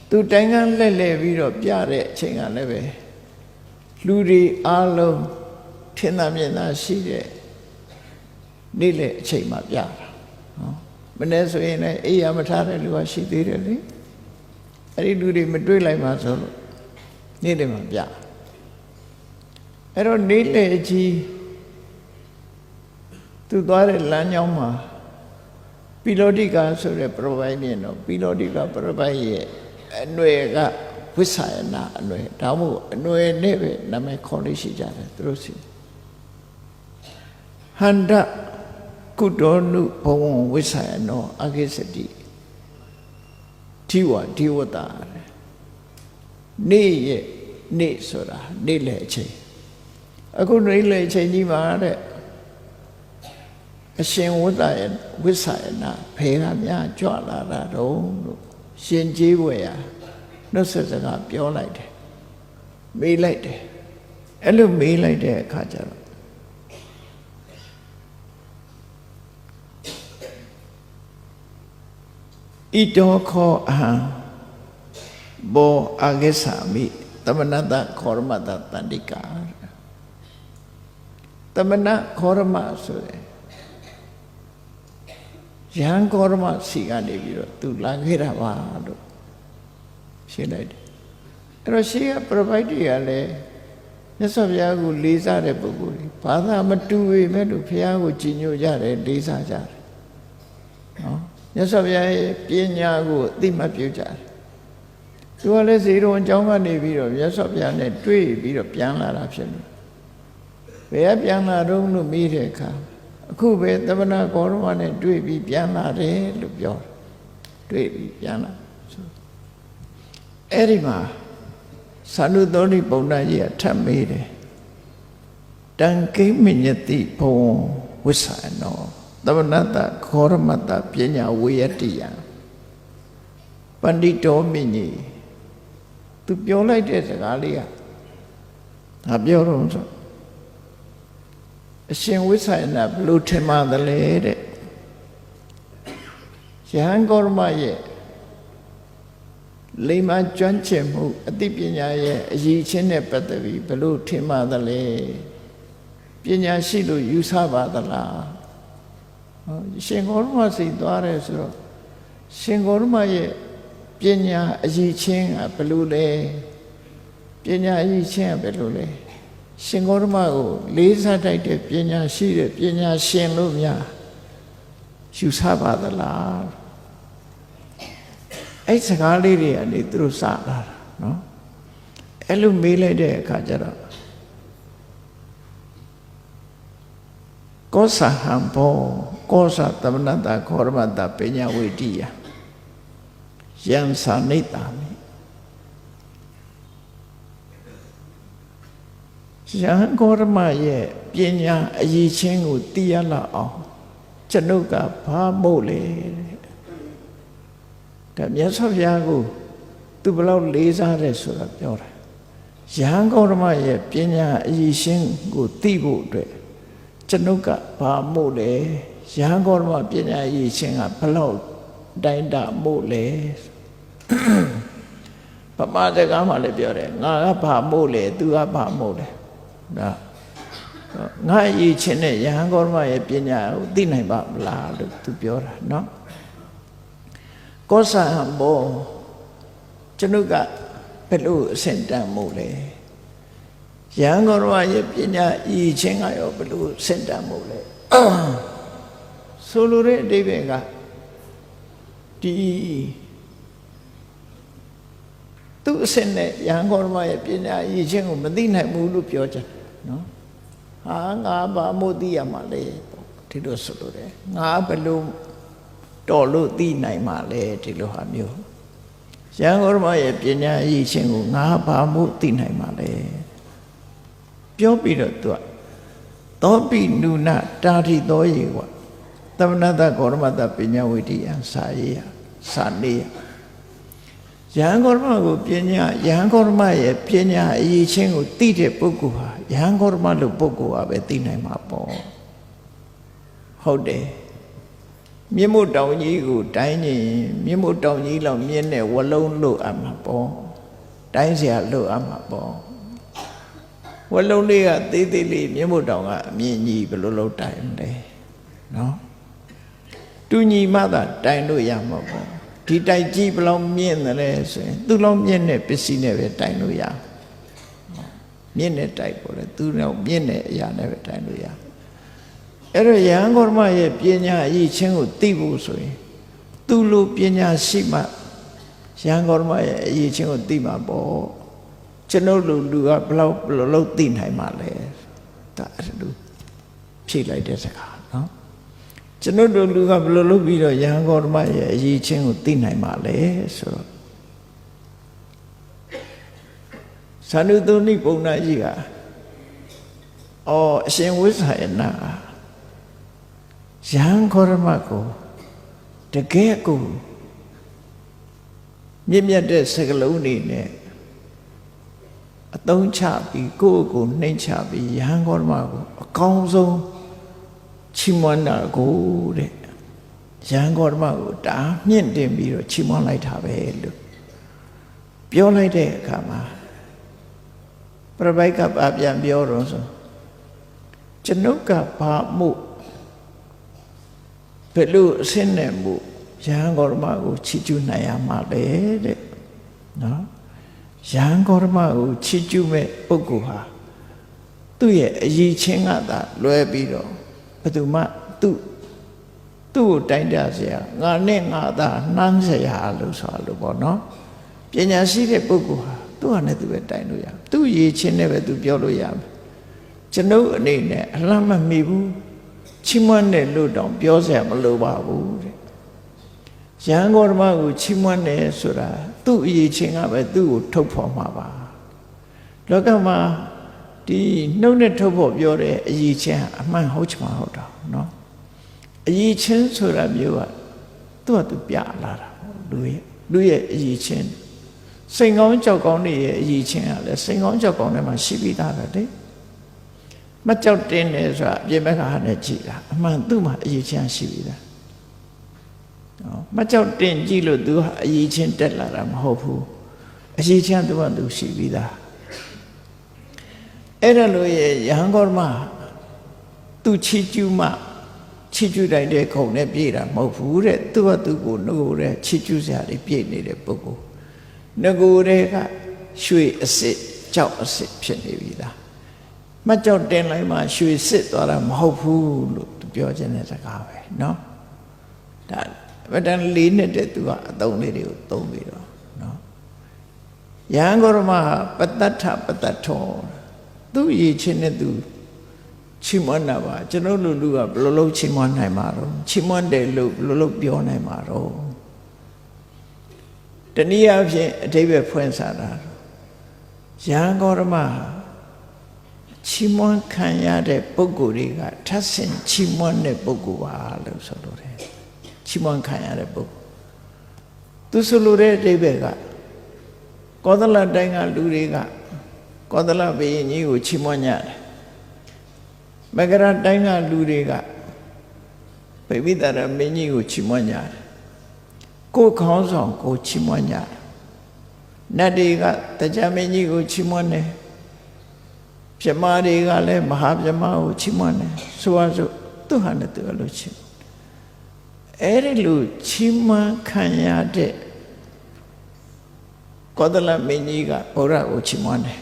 သူတိုင်ကန်းလှည့်လှည့်ပြီးတော့ပြတဲ့အချိန်ကလည်းပဲလူတွေအားလုံးထင်သာမြင်သာရှိတဲ့နေ့လေအချိန်မှပြတာနော်မနေ့ဆိုရင်လည်းအိယာမထားတဲ့လူကရှိသေးတယ်လေအဲ့ဒီလူတွေမတွေ့လိုက်မှဆိုလို့နေ့လေမှပြအဲ့တော့နေ့လေကြီး သူသွားတဲ့လမ်းကြောင်းမှာပိလောတိကဆိုတဲ့ပြပိုင်မြင်တော့ပိလောတိကပြပိုင်ရဲ့အနွယ်ကဝိဆာယနာအနွယ်ဒါမှမဟုတ်အနွယ်နဲ့ပဲနာမည်ခေါ်လို့ရှိကြတယ်သူတို့စီဟန္တကုတောနုဘဝံဝိဆာယနောအဂိစတိဒီဝတာနေ့ရဲ့နေ့ဆိုတာနေ့လေအချိန်အခုနေ့လေအချိန်ကြီးမှာတဲ့အရှင်ဝိဆာယနာဖေကများကြွလာတာတော့လို့ရှင်ကြီးဝယ်ရနှုတ်ဆက်စကားပြောလိုက်တယ်မေးလိုက်တယ်အဲ့လိုမေးလိုက်တဲ့အခါကျတော့ဣတောခောအဟံဘောအဂေသမိသမဏတခောရမတတန္တိကာသမဏခောရမဆိုတဲ့ယဟန်ခောရမရှိကနေပြီးတော့သူလာခဲ့တာပါလို့ရှင်းလိုက်တယ်အဲ့တော့ရှေးကပြပိုက်တွေကလည်းမြတ်စွာဘုရားကိုလေးစားတဲ့ပုဂ္ဂိုလ်တွေဘာသာမတူပေမဲ့လို့ဘုရားကိုကြည်ညိုကြတယ်လေးစားကြတယ်နော်မြတ်စွာဘုရားရဲ့ပညာကိုအသိမှတ်ပြုကြတယ်သူကလည်းဇေရုံအကြောင်းကနေပြီးတော့မြတ်စွာဘုရားနဲ့တွေ့ပြီးတော့ပြန်လာတာဖြစ်လို့ဘယ်ကပြန်လာတော့လို့မေးတဲ့အခါအခုပဲသမဏကောရမနဲ့တွေ့ပြီးပြန်လာတယ်လို့ပြောတယ်တွေ့ပြီးပြန်လာအဲ့ဒီမှာသာနုသောတိပုံနာကြီးကထပ်မေးတယ်တံကိမညတိဘဝဝိဆာနောသမဏတခောရမတပညာဝေယတိယပန္တိတောမြင့်ကြီးသူပြောလိုက်တဲ့စကားလေးကငါပြောတော့ဆိုအရှင်ဝိဆာယနာဘလို့ထင်မှသလဲတဲ့ယဟန်ကောရမရဲ့လိမ္မာကျွမ်းကျင်မှုအသိပညာရဲ့အရေးချင်းနဲ့ပတ်သက်ပြီးဘလို့ထင်မှသလဲပညာရှိလို့ယူဆပါသလားရှင်ကောရမစိတ်သွားတယ်ဆိုတော့ရှင်ကောရမရဲ့ပညာအရေးချင်းကဘလို့လဲပညာအရေးချင်းကဘလို့လဲရှင်ကောရမကိုလေးစားတိုက်တဲ့ပညာရှိတဲ့ပညာရှင်လို့များယူဆပါသလားအဲ့စကားလေးတွေကနေသူတို့စလာတာနော်အဲ့လိုမေးလိုက်တဲ့အခါကျတော့ကောသဟံဘောကောသသမဏတခောရမတပညာဝေတိယယံသာနိတာမိယဟန်ကောရမရဲ့ပညာအရေးချင်းကိုသိရလောက်အောင်ကျွန်ုပ်ကဘာမို့လဲဒါမြတ်စွာဘုရားကိုသူဘယ်လောက်လေးစားတယ်ဆိုတာပြောတာယဟန်ကောရမရဲ့ပညာအရေးချင်းကိုသိဖို့အတွက်ကျွန်ုပ်ကဘာမို့လဲယဟန်ကောရမပညာအရေးချင်းကဘယ်လောက်တိုင်းတာမို့လဲပမာစကားမှလည်းပြောတယ်ငါကဘာမို့လဲသူကဘာမို့လဲဒါငါအရေးချင်းနဲ့ယဟန်ကောရမရဲ့ပညာကိုသိနိုင်ပါမလားလို့သူပြောတာနော်ကောသဟံဘောကျွန်ုပ်ကဘယ်လိုအဆင့်တန်းမို့လဲယဟန်ကောရမရဲ့ပညာအရေးချင်းကရောဘယ်လိုအဆင့်တန်းမို့လဲဆိုလိုတဲ့အဓိပ္ပာယ်ကဒီသူအစစ်နဲ့ယဟန်ကောရမရဲ့ပညာအရေးချင်းကိုမသိနိုင်ဘူးလို့ပြောကြတယ်နော်ဟာငါဘာမို့သိရမှာလဲဒီလိုဆိုလိုတယ်ငါဘယ်လိုတော်လို့သိနိုင်မှာလဲဒီလိုဟာမျိုးယဟန်ကောရမရဲ့ပညာအရေးချင်းကိုငါဘာမို့သိနိုင်မှာလဲပြောပြီးတော့သူကသောပိနုနတာတိသောယေဝသမဏတကောရမတပညာဝိတိယစာရေးယစာနေယယဟန်ကောရမကိုပညာယဟန်ကောရမရဲ့ပညာအရေးချင်းကိုသိတဲ့ပုဂ္ဂိုလ်ဟာယဟန်ကောရမလို့ပုဂ္ဂိုလ်ဟာပဲသိနိုင်မှာပေါ့ဟုတ်တယ်မြင့်မို့တောင်ကြီးကိုတိုင်းရင်မြင့်မို့တောင်ကြီးလောက်မြင့်တဲ့ဝလုံးလို့အပ်မှာပေါ့တိုင်းเสียလို့အပ်မှာပေါ့ဝလုံးလေးကသေးသေးလေးမြင့်မို့တောင်ကအမြင့်ကြီးဘယ်လိုလုပ်တိုင်းလဲနော်တူညီမှသာတိုင်လို့ရမှာပေါ့ဒီတိုက်ကြီးဘယ်လောက်မြင့်တယ်လဲဆိုရင်သူ့လောက်မြင့်တဲ့ပစ္စည်းနဲ့ပဲတိုင်လို့ရမြင့်တဲ့တိုက်ပေါ်လေသူ့လောက်မြင့်တဲ့အရာနဲ့ပဲတိုင်လို့ရ အဲ့တော့ယဟန်ဂေါတမရဲ့ပညာအရေးချင်းကိုသိဖို့ဆိုရင်သူ့လိုပညာရှိမှယဟန်ဂေါတမရဲ့အရေးချင်းကိုသိမှာပေါ့ကျွန်ုပ်လူကဘလောက်သိနိုင်မှာလဲဒါအဲ့လိုဖြေလိုက်တဲ့စကားနော်ကျွန်ုပ်တို့လူကဘယ်လိုလုပ်ပြီးတော့ယဟန်ဂေါတမရဲ့အရေးချင်းကိုသိနိုင်မှာလဲဆိုတော့သန္ဓုတုန်နိပုံနာကြီးကအရှင်ဝိဇာယနာယဟန်ဂေါတမကိုတကယ်ကိုမြင့်မြတ်တဲ့စကားလုံးတွေနဲ့အသုံးချပြီးကိုယ့်ကိုနှိမ့်ချပြီးယဟန်ဂေါတမကိုအကောင်းဆုံးချီးမွမ်းတာကိုတဲ့ယဟန်ဂေါတမကိုတားမြင့်တင်ပြီးတော့ချီးမွမ်းလိုက်တာပဲလို့ပြောလိုက်တဲ့အခါမှာပြပိုက်ကပြန်ပြောတော့ဆိုကျွန်ုပ်ကဘာမှုဘယ်လိုအဆင့်နဲ့မှုယဟန်ဂေါတမကိုချီးကျူးနိုင်ရမှာလဲတဲ့နော်ယဟန်ဂေါတမကိုချီးကျူးမဲ့ပုဂ္ဂိုလ်ဟာသူ့ရဲ့အရည်ချင်းကသာလွဲပြီးတော့ဘယ်သူမှသူ့ကိုတိုင်တစရာငါနဲ့ငါသာနှမ်းစရာလို့ဆိုလို့ပေါ့နော်ပညာရှိတဲ့ပုဂ္ဂိုလ်ဟာသူ့ဟာနဲ့သူပဲတိုင်လို့ရသူ့ရည်ချင်းနဲ့ပဲသူပြောလို့ရမယ်ကျွန်ုပ်အနေနဲ့အလှမ်းမမီဘူးချီးမွမ်းတယ်လို့တောင်ပြောစရာမလိုပါဘူးတဲ့ယဟန်ဂေါတမကိုချီးမွမ်းတယ်ဆိုတာသူ့အရေးချင်းကပဲသူ့ကိုထုတ်ဖော်မှာပါလောကမှာဒီနှုတ်နဲ့ထုတ်ဖော်ပြောတဲ့အရေးချင်းအမှန်ဟုတ်ချင်မှဟုတ်တာနော်အရေးချင်းဆိုတာမျိုးကသူ့ဟာသူပြလာတာလူရဲ့အရေးချင်းစိန်ကောင်းကြောက်ကောင်းတွေရဲ့အရေးချင်းကလည်းစိန်ကောင်းကြောက်ကောင်းတွေမှာရှိပြီးသားပဲလေမကြောက်တင်းတယ်ဆိုတာအပြင်ဘက်ကဟာနဲ့ကြည့်တာအမှန်သူ့မှာအရေးချင်းရှိပြီးသားမကြောက်တင်ကြည့်လို့သူဟာအရေးချင်းတက်လာတာမဟုတ်ဘူးအရေးချင်းသူကသူရှိပြီးသားအဲ့ဒါလို့ရယဟန်ဂေါတမသူချီးကျူးမှချီးကျူးတိုင်းတဲ့ခုံနဲ့ပြေးတာမဟုတ်ဘူးတဲ့သူကသူ့ကိုငိုတဲ့ချီးကျူးစရာတွေပြည့်နေတဲ့ပုဂ္ဂိုလ်ငိုတဲ့ကရွှေအစစ်ကြောက်အစစ်ဖြစ်နေပြီသားမကြောက်တင်လိုက်မှရွှေစစ်သွားတာမဟုတ်ဘူးလို့သူပြောခြင်းတဲ့စကားပဲเนาะဒါဗတန်လေးနဲ့တဲ့သူကအသုံးလေးတွေကိုသုံးပြီးတော့เนาะယဟန်ဂေါတမပတ္တထပတ္တထောသူ့ရည်ချင်းနဲ့သူချီးမွမ်းတာပါကျွန်တော်လူကဘယ်လိုလုပ်ချီးမွမ်းနိုင်မှာတော့ချီးမွမ်းတယ်လို့ဘယ်လိုလုပ်ပြောနိုင်မှာတော့တနည်းအားဖြင့်အဓိပ္ပာယ်ဖွင့်စားတာယဟန်ဂေါတမချီးမွမ်းခံရတဲ့ပုဂ္ဂိုလ်တွေကထပ်ဆင့်ချီးမွမ်းတဲ့ပုဂ္ဂိုလ်ပါလို့ဆိုလိုတယ်ချီးမွမ်းခံရတဲ့ပုဂ္ဂိုလ်သူဆိုလိုတဲ့အဓိပ္ပာယ်ကကောသလတိုင်းကလူတွေကကောသလဘုရင်ကြီးကိုချီးမွမ်းကြတယ်မကရတိုင်းကလူတွေကဗိမိတာရမင်းကြီးကိုချီးမွမ်းကြတယ်ကိုယ်ခေါင်းဆောင်ကိုချီးမွမ်းကြတယ်နတ်တွေကတရားမင်းကြီးကိုချီးမွမ်းတယ်ပြမတွေကလည်းမဟာပြမကိုချီးမွမ်းတယ်ဆိုပါစို့သူဟာနဲ့သူလို့ချီးအဲ့ဒီလိုချီးမွမ်းခံရတဲ့ကောသလမင်းကြီးကဗုဒ္ဓကိုချီးမွမ်းတယ်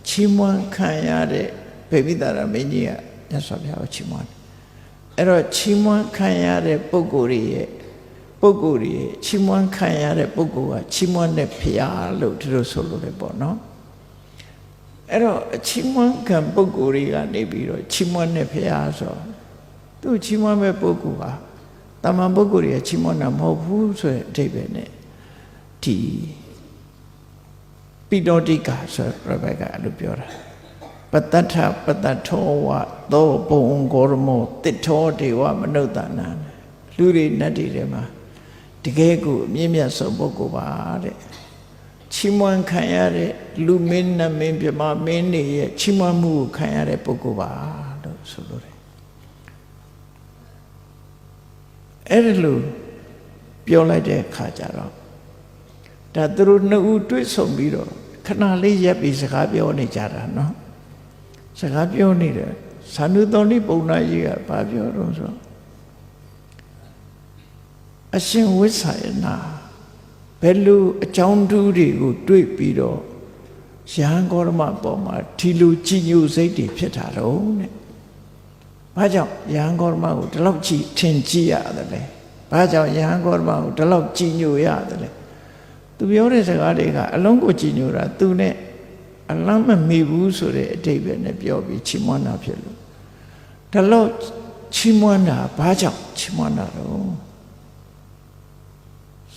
ချီးမွမ်းခံရတဲ့ဗိမိတာရမင်းကြီးကမြတ်စွာဘုရားကိုချီးမွမ်းတယ်အဲ့တော့ချီးမွမ်းခံရတဲ့ပုဂ္ဂိုလ်တွေရဲ့ချီးမွမ်းခံရတဲ့ပုဂ္ဂိုလ်ကချီးမွမ်းတဲ့ဘုရားလို့ဒီလိုဆိုလို့လည်းပေါ့နော်အဲ့တော့ချီးမွမ်းခံပုဂ္ဂိုလ်တွေကနေပြီးတော့ချီးမွမ်းတဲ့ဘုရားဆိုသူချီးမွမ်းမဲ့ပုဂ္ဂိုလ်ဟာတမန်ပုဂ္ဂိုလ်တွေချီးမွမ်းတာမဟုတ်ဘူးဆိုတဲ့အဓိပ္ပာယ်နဲ့ဒီပိဋောတိကဆိုရဘက်ကအဲ့လိုပြောတာပတ္တထပတ္တထောဝသောဘုံဂေါရမောတိထောဒေဝမနုဿာနံလူတွေနတ်တွေထဲမှာတကယ်ကိုအမြင့်မြတ်ဆုံးပုဂ္ဂိုလ်ပါတဲ့ချီးမွမ်းခံရတဲ့လူမင်းနတ်မင်းပြမမင်းတွေရဲ့ချီးမွမ်းမှုကိုခံရတဲ့ပုဂ္ဂိုလ်ပါလို့ဆိုလိုတယ်အဲ့ဒါလို့ပြောလိုက်တဲ့အခါကျတော့ဒါသူတို့နှစ်ဦးတွေ့ဆုံပြီးတော့ခဏလေးရက်ပြီးစကားပြောနေကြတာနော်စကားပြောနေတယ်သန္ဓုတောနိပုံနာကြီးကဘာပြောတော့ဆိုအရှင်ဝိသယနာဘယ်လိုအကြောင်းတူးတွေကိုတွေ့ပြီးတော့ယဟန်ဂေါတမပေါ်မှာဒီလိုကြည်ညိုစိတ်တွေဖြစ်တာတော့တဲ့ ဘာကြောင့်ယဟန်ဂေါတမကိုဒီလောက်ကြည်ထင်ကြည့်ရတယ်လဲဘာကြောင့်ယဟန်ဂေါတမကိုဒီလောက်ကြည်ညိုရတယ်လဲသူပြောတဲ့စကားတွေကအလုံးကိုကြည်ညိုတာသူနဲ့အလမ်းမမေ့ဘူးဆိုတဲ့အတိတ်ပဲနဲ့ပြောပြီးချီးမွမ်းတာဖြစ်လို့ဒီလောက်ချီးမွမ်းတာဘာကြောင့်ချီးမွမ်းတာတော့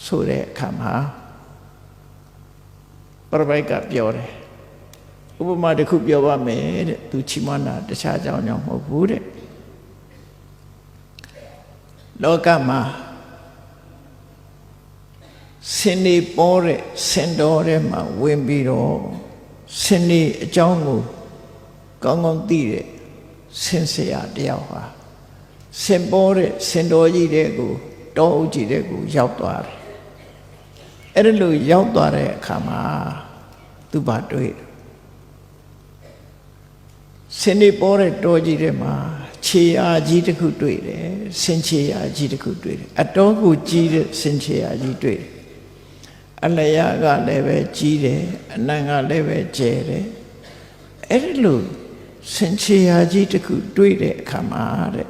ဆိုတဲ့အခါမှာပရပိုက်ကပြောတယ်ဥပမာတစ်ခုပြောပါမယ်တဲ့သူချီးမွမ်းတာတခြားကြောင့်မဟုတ်ဘူးတဲ့လောကမှာစင်နေပေါ်တဲ့စင်တော်ထဲမှာဝင်ပြီးတော့စင်နေအကြောင်းကိုကောင်းကောင်းသိတဲ့စင်ဆရာတယောက်ဟာစင်ပေါ်တဲ့စင်တော်ကြီးတဲ့ကိုတောအုပ်ကြီးတဲ့ကိုရောက်သွားတယ်အဲ့ဒါလို့ရောက်သွားတဲ့အခါမှာသူဘာတွေ့စင်နေပေါ်တဲ့တောကြီးတဲ့မှာခြေအားကြီးတစ်ခုတွေ့တယ်စင်ခြေအားကြီးတစ်ခုတွေ့တယ်အတော်ကိုကြီးတဲ့စင်ခြေအားကြီးတွေ့တယ်အလျာကလည်းပဲကြီးတယ်အနံ့ကလည်းပဲကျဲတယ်အဲ့ဒီလိုစင်ခြေအားကြီးတစ်ခုတွေ့တဲ့အခါမှာတဲ့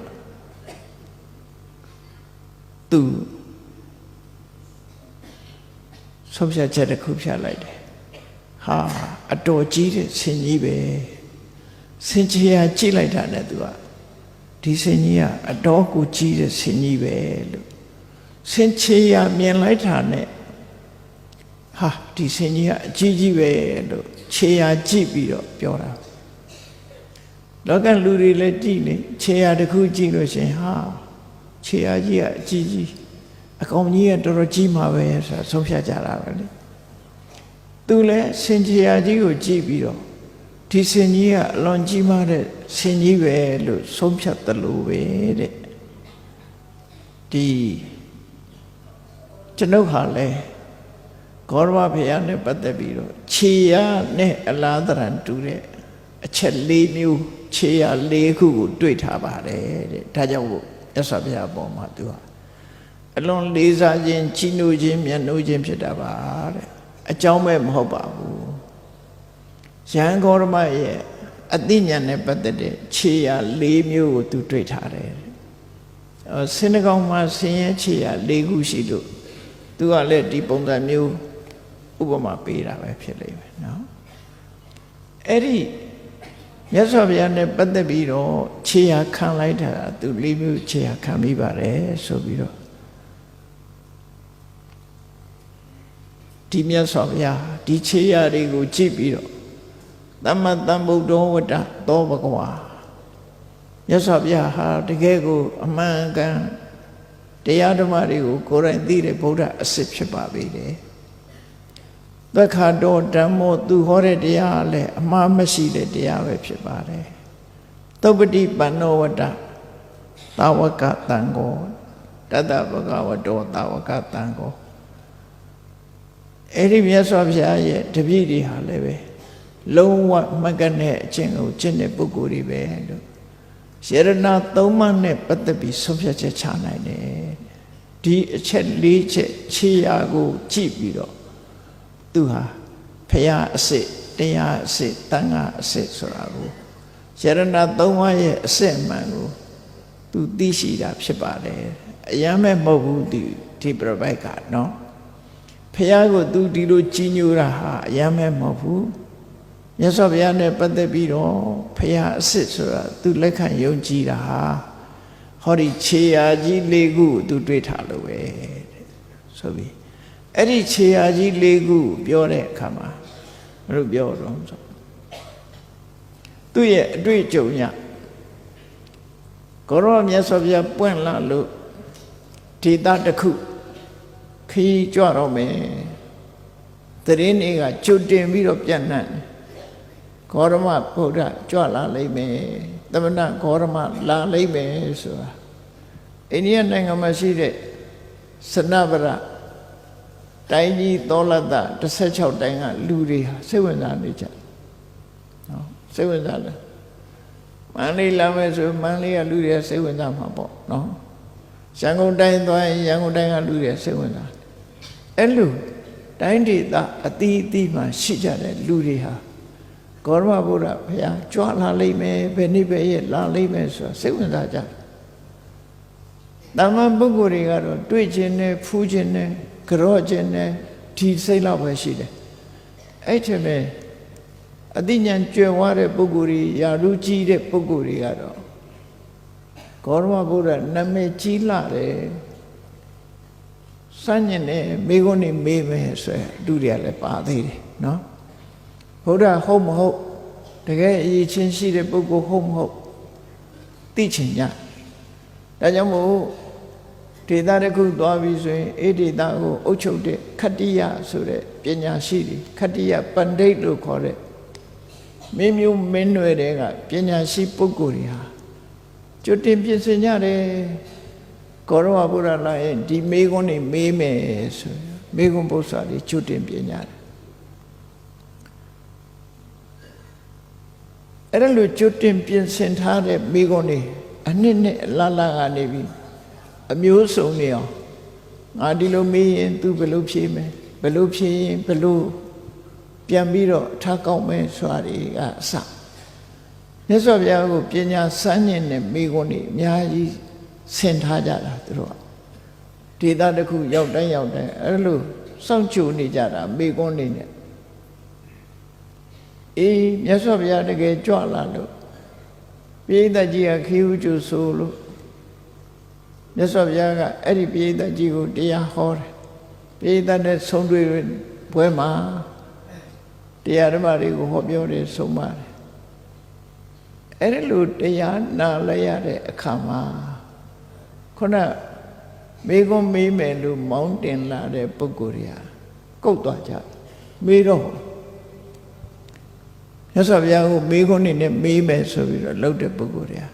သူဆုံးဖြတ်ချက်တစ်ခုဖြတ်လိုက်တယ်ဟာအတော်ကြီးတဲ့စင်ကြီးပဲစင်ကြီးကကြည့်လိုက်တာနဲ့သူကဒီစင်ကြီးကအတော်ကိုကြီးတဲ့စင်ကြီးပဲလို့စင်ချေရမြင်လိုက်တာနဲ့ဟာဒီစင်ကြီးကအကြီးကြီးပဲလို့ခြေရကြည့်ပြီးတော့ပြောတာလောကလူတွေလည်းကြည့်နေခြေရတစ်ခုကြည့်လို့ရှင်ဟာခြေရကြီးကအကြီးကြီးအကောင်ကြီးကတော်တော်ကြီးမှာပဲဆိုတာဆုံးဖြတ်ကြတာပဲလေသူလည်းစင်ခြေရကြီးကိုကြည့်ပြီးတော့ဒီစင်ကြီးကအလွန်ကြီးမားတဲ့စင်ကြီးပဲလို့ဆုံးဖြတ်တယ်လို့ပဲတဲ့ဒီကျွန်ုပ်ဟာလဲဂေါရမဘုရားနဲ့ပတ်သက်ပြီးတော့ခြေရနဲ့အလားတရံတူတဲ့အချက်၄မျိုးခြေရ၄ခုကိုတွေ့ထားပါတယ်တဲ့ဒါကြောင့်မို့မြတ်စွာဘုရားပေါ်မှာသူဟာအလွန်လေးစားခြင်းကြီးညိုခြင်းမြတ်နိုးခြင်းဖြစ်တာပါတဲ့အကြောင်းပဲမဟုတ်ပါဘူးယဟန်ဂေါရမရဲ့အသိဉာဏ်နဲ့ပတ်သက်တဲ့ခြေရာ၄မျိုးကိုသူတွေ့ထားတယ်။စင်နှကောင်မှာဆင်းရဲခြေရာ၄ခုရှိလို့သူကလည်းဒီပုံစံမျိုးဥပမာပေးတာပဲဖြစ်လိမ့်မယ်နော်။အဲ့ဒီမြတ်စွာဘုရားနဲ့ပတ်သက်ပြီးတော့ခြေရာခံလိုက်တာသူ၄မျိုးခြေရာခံပြီးပါတယ်ဆိုပြီးတော့ဒီမြတ်စွာဘုရားဒီခြေရာတွေကိုကြည့်ပြီးတော့သမ္မာသမ္ဗုဒ္ဓဝတ္တသောဘဂဝါမြတ်စွာဘုရားဟာတကယ်ကိုအမှန်ကန်တရားဓမ္မတွေကိုကိုယ်တိုင်သိတဲ့ဗုဒ္ဓအစစ်ဖြစ်ပါပေတယ်သက္ခါတော်ဓမ္မောသူဟောတဲ့တရားလည်းအမှားမရှိတဲ့တရားပဲဖြစ်ပါတယ်သုပ္ပတိပန္နောဝတ္တသာဝကတံဃောတတ္တဗဂဝတောသာဝကတံဃောအဲ့ဒီမြတ်စွာဘုရားရဲ့တပည့်တွေဟာလည်းပဲလုံးဝမကနဲ့အကျင့်ကိုကျင့်တဲ့ပုဂ္ဂိုလ်တွေပဲလို့ယရဏသုံးပါးနဲ့ပတ်သက်ပြီးဆုံးဖြတ်ချက်ချနိုင်တယ်ဒီအချက်၄ချက်ခြေရာကိုကြည့်ပြီးတော့သူဟာဖရာအစစ်တရားအစစ်တန်ခါအစစ်ဆိုတာကိုယရဏသုံးပါးရဲ့အစစ်အမှန်ကိုသူသိရှိတာဖြစ်ပါတယ်အယမ်းမဲ့မဟုတ်ဘူးဒီပြပိုက်ကနော်ဖရာကိုသူဒီလိုကြီးညိုတာဟာအယမ်းမဲ့မဟုတ်ဘူးမြတ်စွာဘုရားနဲ့ပတ်သက်ပြီးတော့ဖရာအစစ်ဆိုတာသူလက်ခံယုံကြည်တာဟာဟောဒီခြေရာကြီး၄ခုကိုသူတွေ့ထားလို့ပဲဆိုပြီးအဲ့ဒီခြေရာကြီး၄ခုပြောတဲ့အခါမှာမလို့ပြောတော့ဆိုသူ့ရဲ့အတွေ့အကြုံညကိုရောမြတ်စွာဘုရားပွင့်လာလို့ဒေသတစ်ခုခီးကြွတော့မယ်တရင်တွေကကျွတ်တင်ပြီးတော့ပြန့်နှံ့ဂေါရမဗုဒ္ဓကြွလာလိမ့်မယ်သမဏဂေါရမလာလိမ့်မယ်ဆိုတာအိန္ဒိယနိုင်ငံမှာရှိတဲ့စနဗရတိုင်းကြီးသောလတ16တိုင်းကလူတွေဟာစိတ်ဝင်စားနေကြနော်စိတ်ဝင်စားတယ်မန္တလေးလာမယ်ဆိုမန္တလေးကလူတွေစိတ်ဝင်စားမှာပေါ့နော်ရန်ကုန်တိုင်းသွားရင်ရန်ကုန်တိုင်းကလူတွေစိတ်ဝင်စားအဲ့လိုတိုင်းဒေသအသီးသီးမှာရှိကြတဲ့လူတွေဟာ ဂေါရမဗုဒ္ဓဘုရားကြွလာလိမ့်မယ်ဘယ်နေ့ပဲရဲ့လာလိမ့်မယ်ဆိုတာစိတ်ဝင်စားကြတယ်တာမန်ပုဂ္ဂိုလ်တွေကတော့တွေ့ခြင်းနဲ့ဖူးခြင်းနဲ့ကြော့ခြင်းနဲ့ဒီစိတ်လောက်ပဲရှိတယ်အဲ့ထက်ပဲအသိဉာဏ်ကျွယ်ဝတဲ့ပုဂ္ဂိုလ်တွေယာရုကြီးတဲ့ပုဂ္ဂိုလ်တွေကတော့ဂေါရမဗုဒ္ဓနာမည်ကြီးလာတယ်စัญญ์နဲ့မိဂုံးနေမေးမယ်ဆိုရင်အတူတွေကလည်းပါသေးတယ်နော်ဗုဒ္ဓဟုတ်မဟုတ်တကယ်အရေးချင်းရှိတဲ့ပုဂ္ဂိုလ်ဟုတ်မဟုတ်သိချင်ကြဒါကြောင့်မို့ဒေသတစ်ခုသွားပြီဆိုရင်အဲ့ဒေသကိုအုပ်ချုပ်တဲ့ခတ္တိယဆိုတဲ့ပညာရှိတွေခတ္တိယပန္ဒိတ်လို့ခေါ်တဲ့မင်းမျိုးမင်းနွယ်တွေကပညာရှိပုဂ္ဂိုလ်တွေဟာကျွတ်တင်ပြင်ဆင်ကြတယ်ဂေါရမဗုဒ္ဓလာရဲ့ဒီမေခွန်းနေမေးမယ်ဆိုမေခွန်းပု္ပ္ပာတွေကျွတ်တင်ပြင်ကြတယ်အဲ့ဒါလို့ကျွတ်တင်ပြင်ဆင်ထားတဲ့မေခွန်းတွေအနှစ်နဲ့အလားလားကနေပြီးအမျိုးစုံနေအောင်ငါဒီလိုမေးရင် तू ဘယ်လိုဖြေမယ်ဘယ်လိုဖြေရင်ဘယ်လိုပြန်ပြီးတော့ထားကောက်မယ်ဆိုတာတွေကအစမြတ်စွာဘုရားကိုပညာစမ်းညင်တဲ့မိဂုဏ်တွေအများကြီးဆင်ထားကြတာသူတို့ကဒေသတစ်ခုရောက်တိုင်းရောက်တိုင်းအဲ့လိုစောင့်ကြိုနေကြတာမိဂုဏ်တွေနဲ့အေးမြတ်စွာဘုရားတကယ်ကြွလာလို့ပိဋကကြီးကခေဥကျုဆိုလို့မြတ်စွာဘုရားကအဲ့ဒီပိဋကကြီးကိုတရားဟောတယ်ပိဋကနဲ့ဆုံးတွေ့ပွဲမှာတရားဓမ္မတွေကိုဟောပြောတယ်ဆုံးမတယ်အဲ့ဒီလိုတရားနာလိုက်ရတဲ့အခါမှာခုနမေကွန်မေးမယ်လို့မောင်းတင်လာတဲ့ပုဂ္ဂိုလ်တွေကကုတ်သွားကြမေးတော့မြတ်စွာဘုရားကိုမေကွန်နေနဲ့မေးမယ်ဆိုပြီးတော့လှုပ်တဲ့ပုဂ္ဂိုလ်တွေက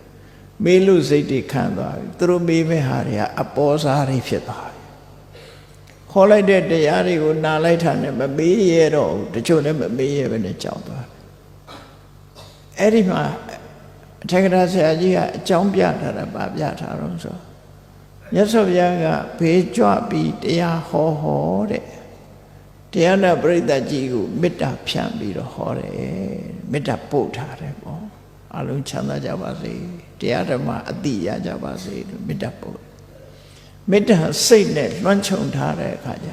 မေးလို့စိတ်တွေခံသွားပြီသူတို့မေးမဲ့ဟာတွေကအပေါ်စားတွေဖြစ်သွားပြီခေါ်လိုက်တဲ့တရားတွေကိုနာလိုက်တာနဲ့မမေးရတော့ဘူးတချို့လည်းမမေးရပဲနဲ့ကြောက်သွားတယ်အဲ့ဒီမှာအထက်ကရာဆရာကြီးကအကြောင်းပြထားတာဗာပြထားတော့ဆိုမြတ်စွာဘုရားကဘေးကြွပြီးတရားဟောတဲ့တရားနာပရိသတ်ကြီးကိုမေတ္တာဖြန့်ပြီးတော့ဟောတယ်မေတ္တာပို့ထားတယ်ပေါ့အလုံးချမ်းသာကြပါစေတရားဓမ္မအတိရကြပါစေလို့မေတ္တာပို့မေတ္တာစိတ်နဲ့လွှမ်းခြုံထားတဲ့အခါကျ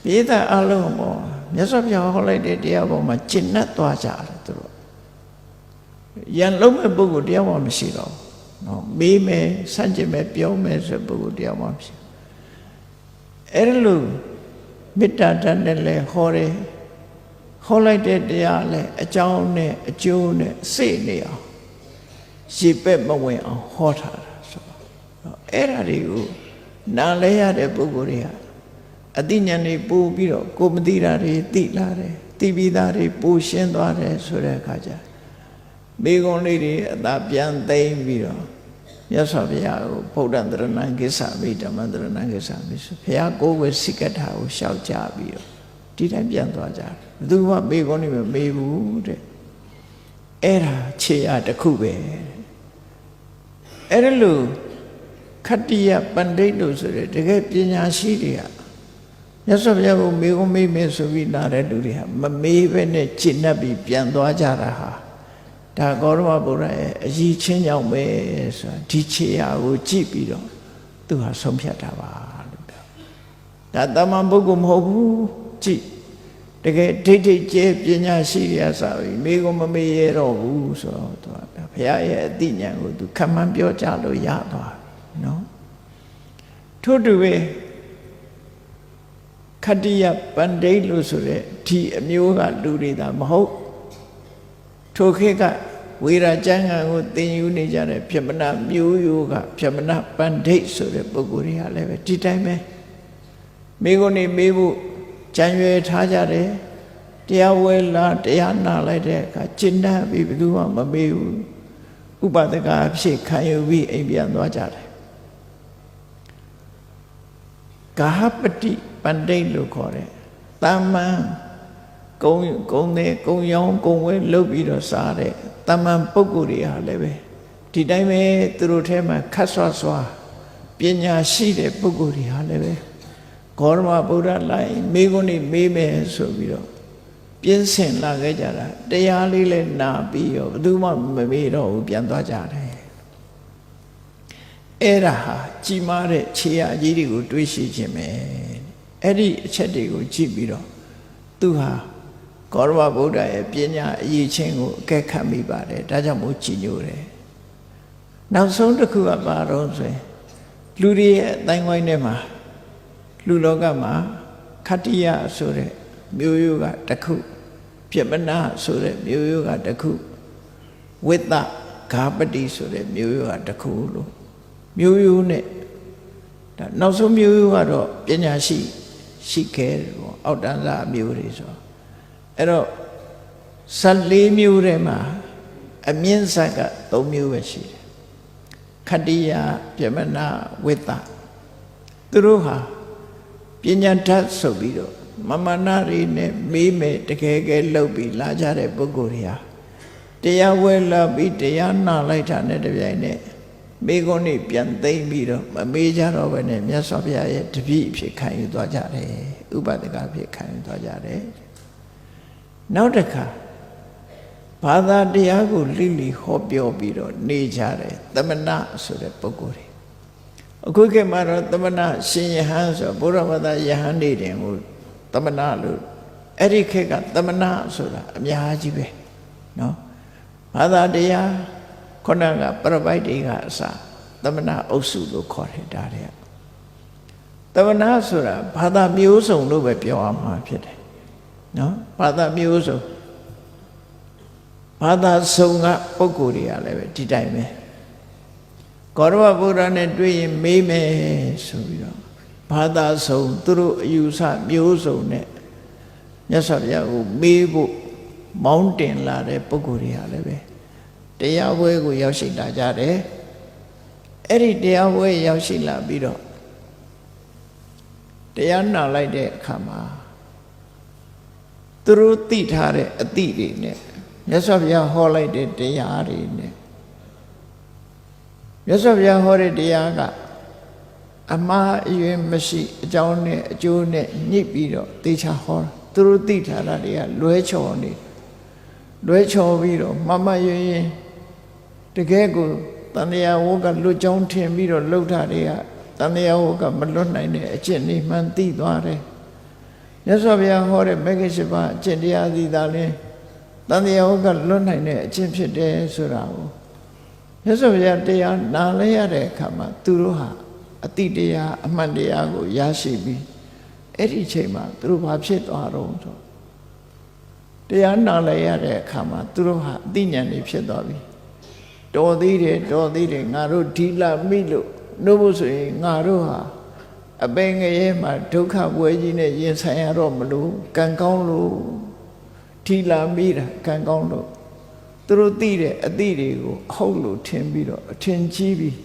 ပိဋကအလုံးပေါ့မြတ်စွာဘုရားဟောလိုက်တဲ့တရားပေါ်မှာကျင့်납သွားကြတယ်သူတို့ရန်လုံးမဲ့ပုဂ္ဂိုလ်တရားမှမရှိတော့ဘူးနော်မေးမယ်စัจจิမယ်ပြောမယ်ဆိုပုဂ္ဂိုလ်တရားမှမရှိအဲ့ဒါလို့မေတ္တာတတ်တယ်လဲဟောတယ်ဟောလိုက်တဲ့တရားလဲအကြောင်းနဲ့အကျိုးနဲ့စိတ်နေအောင်ရေပက်မဝင်အောင်ဟောထားတာဆိုတော့အဲ့ဒါတွေကိုနားလဲရတဲ့ပုဂ္ဂိုလ်တွေကအသိဉာဏ်တွေပို့ပြီးတော့ကိုမသိတာတွေသိလာတယ်သိပြီးသားတွေပို့ရှင်းသွားတယ်ဆိုတဲ့အခါကျမိဂုံးလေးတွေအသာပြန်သိမ့်ပြီးတော့မြတ်စွာဘုရားကိုဗုဒ္ဓံတရဏံကိစ္ဆာမိဓမ္မံတရဏံကိစ္ဆာမိဆိုဘုရားကိုယ်ဝေစိကထာကိုရှောက်ကြပြီးတော့ဒီတိုင်းပြန်သွားကြတယ်ဘယ်သူမှမိဂုံးတွေမမေးဘူးတဲ့အဲ့ဒါခြေအားတစ်ခုပဲအဲ့ဒါလို့ခတ္တိယပန္ဒိတ်လို့ဆိုတဲ့တကယ်ပညာရှိတွေကမြတ်စွာဘုရားကိုမေးခွန်းမေးမယ်ဆိုပြီးလာတဲ့လူတွေဟာမမေးဘဲနဲ့ကျင့်납ပြီးပြန်သွားကြတာဟာဒါဂေါရမဗုဒ္ဓရဲ့အကြီးချင်းကြောင့်ပဲဆိုတာဒီခြေရာကိုကြည့်ပြီးတော့သူဟာဆုံးဖြတ်တာပါလို့ပြောဒါတမန်ပုဂ္ဂိုလ်မဟုတ်ဘူးကြည့်တကယ်ဒိဋ္ဌိကျဲပညာရှိရဆိုပြီးမေးခွန်းမမေးရတော့ဘူးဆိုတော့သူကဘုရားရဲ့အသိဉာဏ်ကိုသူခံမှန်းပြောကြလို့ရသွားနော်ထို့တူပဲခတ္တိယပန္ဒိတ်လို့ဆိုတဲ့ဒီအမျိုးကလူတွေသာမဟုတ်ထိုခေတ်ကဝေရာကျမ်းဂန်ကိုသင်ယူနေကြတဲ့ပြမနာမျိုးရိုးကပြမနာပန္ဒိတ်ဆိုတဲ့ပုဂ္ဂိုလ်တွေကလည်းပဲဒီတိုင်းပဲမိဂုဏ်နေမေးဖို့ကြံရွယ်ထားကြတယ်တရားဝဲလာတရားနာလိုက်တဲ့အခါကျင့်납ပြီးဘယ်သူမှမမေးဘူးဥပဒကအဖြစ်ခံယူပြီးအိမ်ပြန်သွားကြတယ်ဂဟပတိပန္ဒိတ်လို့ခေါ်တယ်တာမန်ကုံရောင်းကုံဝဲလုပ်ပြီးတော့စားတဲ့တာမန်ပုဂ္ဂိုလ်တွေဟာလည်းပဲဒီတိုင်းပဲသူတို့ထဲမှာခတ်ဆွဆွာပညာရှိတဲ့ပုဂ္ဂိုလ်တွေဟာလည်းပဲဂေါရမဗုဒ္ဓလိုက်မေးခွန်းတွေမေးမယ်ဆိုပြီးတော့ ပြင်းစင်လာခဲ့ကြတာတရားလေးလည်းနာပြီးရောဘယ်သူမှမမေ့တော့ဘူးပြန်သွားကြတယ်အဲ့ဒါဟာကြီးမားတဲ့ခြေရာကြီးတွေကိုတွေးရှိခြင်းပဲအဲ့ဒီအချက်တွေကိုကြည့်ပြီးတော့သူဟာဂေါရမဗုဒ္ဓရဲ့ပညာအရေးချင်းကိုအကဲခတ်မိပါတယ်ဒါကြောင့်မို့ကြည်ညိုတယ်နောက်ဆုံးတစ်ခုကဘာတော့ဆိုရင်လူတွေရဲ့အတိုင်းဝိုင်းထဲမှာလူလောကမှာခတ္တိယဆိုတဲ့မျိုးရိုးကတစ်ခုပြမနာဆိုတဲ့မျိုးရိုးကတစ်ခုဝိတ္တဂါပတိဆိုတဲ့မျိုးရိုးကတစ်ခုလို့မျိုးရိုးနဲ့ဒါနောက်ဆုံးမျိုးရိုးကတော့ပညာရှိခဲ့တယ်ပေါ့အောက်တန်းစားမျိုးတွေဆိုအဲ့တော့14မျိုးထဲမှာအမြင့်ဆက်က3မျိုးပဲရှိတယ်ခတ္တိယပြမနာဝိတ္တသူတို့ဟာပညာဓာတ်ဆိုပြီးတော့မမနာတွေနဲ့မေးမယ်တကယ်ကဲလှုပ်ပြီးလာကြတဲ့ပုဂ္ဂိုလ်တွေဟာတရားဝဲလာပြီးတရားနာလိုက်တာနဲ့တပြိုင်နက်မိဂုံးနေပြန်သိမ့်ပြီးတော့မမေးကြတော့ဘဲနဲ့မြတ်စွာဘုရားရဲ့တပည့်အဖြစ်ခံယူသွားကြတယ်ဥပဒကအဖြစ်ခံယူသွားကြတယ်နောက်တစ်ခါဘာသာတရားကိုလိလိဟောပြောပြီးတော့နေကြတယ်သမဏဆိုတဲ့ပုဂ္ဂိုလ်တွေအခုခေတ်မှာတော့သမဏရှင်ယဟန်ဆိုဘုရားဘာသာယဟန်နေတယ်ဟိုသမဏလို့အဲ့ဒီခေတ်ကသမဏဆိုတာအများကြီးပဲနော်ဘာသာတရားခုနကပရပိုက်တွေကအစသမဏအုပ်စုလို့ခေါ်တယ်ဒါတွေကသမဏဆိုတာဘာသာမျိုးစုံလို့ပဲပြောရမှာဖြစ်တယ်နော်ဘာသာမျိုးစုံဘာသာစုံကပုဂ္ဂိုလ်တွေကလည်းပဲဒီတိုင်းပဲဂေါရမဗုဒ္ဓနဲ့တွေ့ရင်မေးမယ်ဆိုပြီးတော့ဘာသာစုံသူတို့အယူဆမျိုးစုံနဲ့မြတ်စွာဘုရားကိုမေးဖို့မောင်းတင်လာတဲ့ပုဂ္ဂိုလ်တွေကလည်းပဲတရားပွဲကိုရောက်ရှိလာကြတယ်အဲ့ဒီတရားပွဲရောက်ရှိလာပြီးတော့တရားနာလိုက်တဲ့အခါမှာသူတို့သိထားတဲ့အသည့်တွေနဲ့မြတ်စွာဘုရားဟောလိုက်တဲ့တရားတွေနဲ့မြတ်စွာဘုရားဟောတဲ့တရားကအမှားအယွင်းမရှိအကြောင်းနဲ့အကျိုးနဲ့ညှိပြီးတော့သေချာဟောသူတို့သိထားတာတွေကလွဲချော်နေလွဲချော်ပြီးတော့မမယွင်းရင်တကယ်ကိုတန်တရားဝကလွတ်ကြောင်းထင်ပြီးတော့လှုပ်တာတွေကတန်တရားဝကမလွတ်နိုင်တဲ့အကျင့်နေမှန်သိသွားတယ်မြတ်စွာဘုရားဟောတဲ့မဂ္ဂင်၈ပါးအကျင့်တရားစီသာလင်းတန်တရားဝကလွတ်နိုင်တဲ့အကျင့်ဖြစ်တယ်ဆိုတာကိုမြတ်စွာဘုရားတရားနာလဲရတဲ့အခါမှာသူတို့ဟာအတိတရားအမှန်တရားကိုရရှိပြီးအဲ့ဒီချိန်မှာသူတို့ဘာဖြစ်သွားတော့ဆိုတရားနာလဲရတဲ့အခါမှာသူတို့ဟာအသိဉာဏ်တွေဖြစ်သွားပြီတော်သေးတယ်ငါတို့ဒီလာမိလို့နှုတ်ဖို့ဆိုရင်ငါတို့ဟာအပင်ငရဲမှာဒုက္ခပွဲကြီးနဲ့ရင်ဆိုင်ရတော့မလို့ကံကောင်းလို့ဒီလာမိတာကံကောင်းလို့သူတို့သိတဲ့အသည့်တွေကိုအဟုတ်လို့ထင်ပြီးတော့အထင်ကြီးပြီး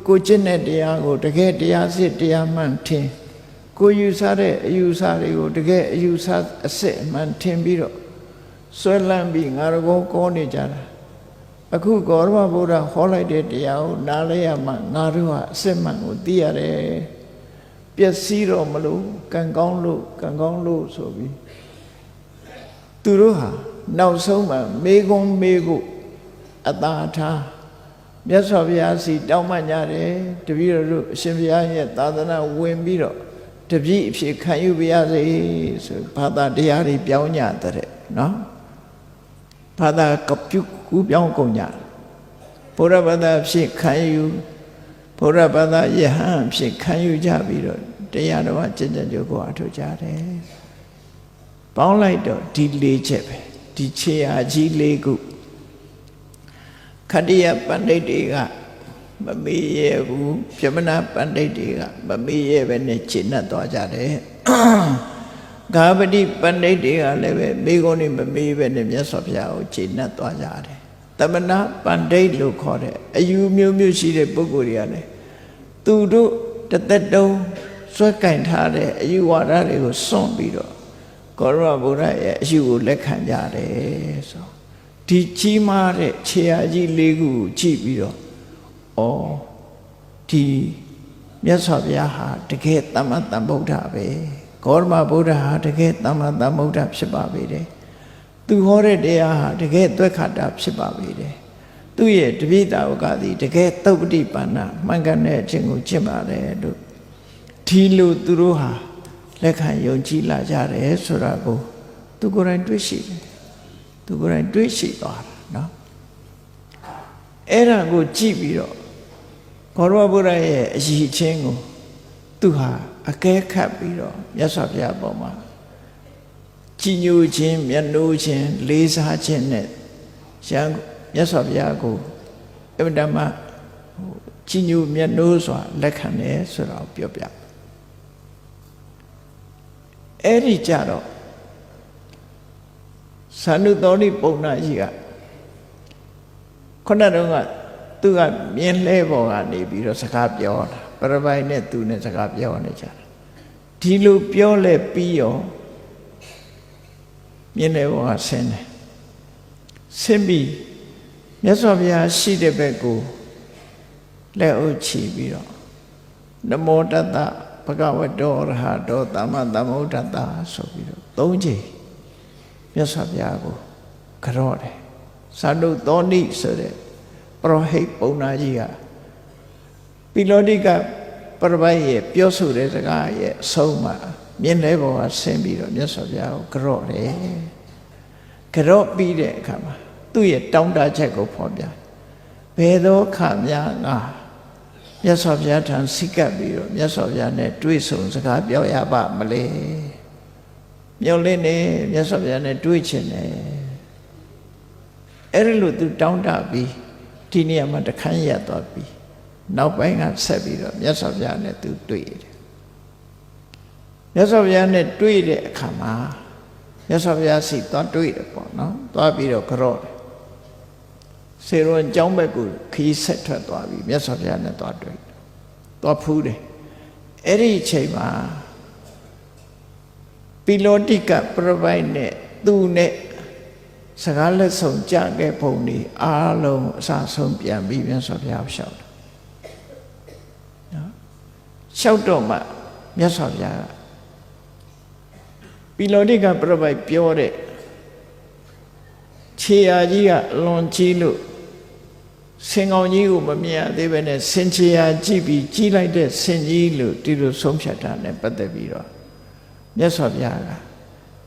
ကိုကျင့်တဲ့တရားကိုတကယ်တရားစစ်တရားမှန်ထင်ကိုယူဆတဲ့အယူဆတွေကိုတကယ်အယူဆအစစ်အမှန်ထင်ပြီးတော့ဆွဲလန်းပြီးငါတို့ကောနေကြတာအခုဂေါရမဗုဒ္ဓဟောလိုက်တဲ့တရားကိုနားလဲရမှငါတို့ဟာအစစ်မှန်ကိုသိရတယ်ပျက်စီးတော့မလို့ကံကောင်းလို့ဆိုပြီးသူတို့ဟာနောက်ဆုံးမှာမေကုံမေကိုအသာထားမြတ်စွာဘုရားစီတောင်းပန်ကြတယ်တပည့်တော်တို့အရှင်ဘုရားရဲ့သာသနာဝင်ပြီးတော့တပည့်အဖြစ်ခံယူပါရစေဆိုဘာသာတရားတွေပြောင်းကြတဲ့နော်ဘာသာကပြုကူပြောင်းကုန်ကြဘုရားဘာသာဖြစ်ခံယူဘုရားဘာသာယဟန်ဖြစ်ခံယူကြပြီးတော့တရားတော်ကျင့်ကြံကြိုးကိုအထောက်ကြတယ်ပေါင်းလိုက်တော့ဒီ၄ချက်ပဲဒီခြေအားကြီး၄ခုခတ္တိယပန္တိတ်တွေကမမေ့ရဘူးပြမနာပန္တိတ်တွေကမမေ့ရပဲနဲ့ရှင်းသွားကြတယ်ဂါပတိပန္တိတ်တွေကလည်းပဲမိဂုံးနေမမေ့ပဲနဲ့မြတ်စွာဘုရားကိုရှင်းသွားကြတယ်သမဏပန္တိတ်လို့ခေါ်တဲ့အယူမျိုးရှိတဲ့ပုဂ္ဂိုလ်တွေကလည်းသူတို့တသက်တုံးစွဲကင်ထားတဲ့အယူဝါဒတွေကိုစွန့်ပြီးတော့ဂေါရမဗုဒ္ဓရဲ့အယူကိုလက်ခံကြတယ်ဆိုဒီကြီးမားတဲ့ခြေရာကြီး၄ခုကိုကြည့်ပြီးတော့ဒီမြတ်စွာဘုရားဟာတကယ်သမ္မာသမ္ဗုဒ္ဓပဲဂ ဂေါရမဗုဒ္ဓဟာတကယ်သမ္မာသမ္ဗုဒ္ဓဖြစ်ပါပေတယ်သူဟောတဲ့တရားဟာတကယ်သွက်ခါတာဖြစ်ပါပေတယ်သူ့ရဲ့တပိတာဝကသည်တကယ်သုတ်ပတိပါဏမှန်ကန်တဲ့အခြင်းကိုကျင့်ပါတယ်လို့ဒီလိုသူတို့ဟာလက်ခံယုံကြည်လာကြတယ်ဆိုတာကိုသူကိုယ်တိုင်တွေ့ရှိတယ်သူကိုယ်တိုင်တွေ့ရှိသွားတာနော်အဲ့ဒါကိုကြည့်ပြီးတော့ဂေါရမဗုဒ္ဓရဲ့အရည်အချင်းကိုသူဟာအကဲခတ်ပြီးတော့မြတ်စွာဘုရားပေါ်မှာကြည်ညိုခြင်းမျက်နှိုးခြင်းလေးစားခြင်းနဲ့မြတ်စွာဘုရားကိုအမှန်တမ်းကြည်ညိုမျက်နှိုးစွာလက်ခံတယ်ဆိုတာကိုပြောပြအဲ့ဒီကြတော့သာနုသောတိပုံနာကြီးကခုနတုန်းကသူကမြင်းလဲပေါ်ကနေပြီးတော့စကားပြောတာပရပိုင်နဲ့သူနဲ့စကားပြောနေကြတာဒီလိုပြောလဲပြီးရောမြင်းလဲပေါ်ကဆင်းတယ်ဆင်းပြီးမြတ်စွာဘုရားရှိတဲ့ဘက်ကိုလက်အုပ်ချီပြီးတော့နမောတတ္တဘဂဝတောရဟတောသမ္မာသမ္ဗုဒ္ဓတ္တဆိုပြီးတော့၃ချိန်မြတ်စွာဘုရားကိုကြော့တယ်သာနုသောတိဆိုတဲ့ပရောဟိတ်ပုံနာကြီးကပိလောတိကပရပိုက်ရဲ့ပြောဆိုတဲ့စကားရဲ့အဆုံးမှာမြင်းလဲပေါ်ကဆင်းပြီးတော့မြတ်စွာဘုရားကိုကြော့တယ်ကြော့ပြီးတဲ့အခါမှာသူ့ရဲ့တောင်းတချက်ကိုဖော်ပြဘယ်သောခါများငါမြတ်စွာဘုရားထံစိတ်ကပ်ပြီးတော့မြတ်စွာဘုရားနဲ့တွေ့ဆုံစကားပြောရပါမလဲမျောလင်းနေမြတ်စွာဘုရားနဲ့တွေ့ချင်တယ်အဲ့လိုသူတောင်းတပြီးဒီနေရာမှာတခန်းရသွားပြီးနောက်ပိုင်းကဆက်ပြီးတော့မြတ်စွာဘုရားနဲ့သူတွေ့တယ်မြတ်စွာဘုရားနဲ့တွေ့တဲ့အခါမှာမြတ်စွာဘုရားစီသွားတွေ့တယ်ပေါ့နော်သွားပြီးတော့ကြော့တယ်စေရွန်ကျောင်းဘက်ကိုခီးဆက်ထွက်သွားပြီးမြတ်စွာဘုရားနဲ့သွားတွေ့သွားဖူးတယ်အဲ့ဒီအချိန်မှာပိလောတိကပရပိုက်နဲ့သူနဲ့စကားလက်ဆောင်ကြခဲ့ပုံဒီအားလုံးအစဆုံးပြန်ပြီးမြတ်စွာဘုရားလျှောက်တယ်နော်လျှောက်တော့မှမြတ်စွာဘုရားကပိလောတိကပရပိုက်ပြောတဲ့ခြေရာကြီးကအလွန်ကြီးလို့ဆင်ကောင်ကြီးကိုမမြင်ရသေးပဲနဲ့ဆင်ခြေရာကြည့်ပြီးကြီးလိုက်တဲ့ဆင်ကြီးလို့ဒီလိုဆုံးဖြတ်တာနဲ့ပတ်သက်ပြီးတော့မြတ်စွာဘုရားက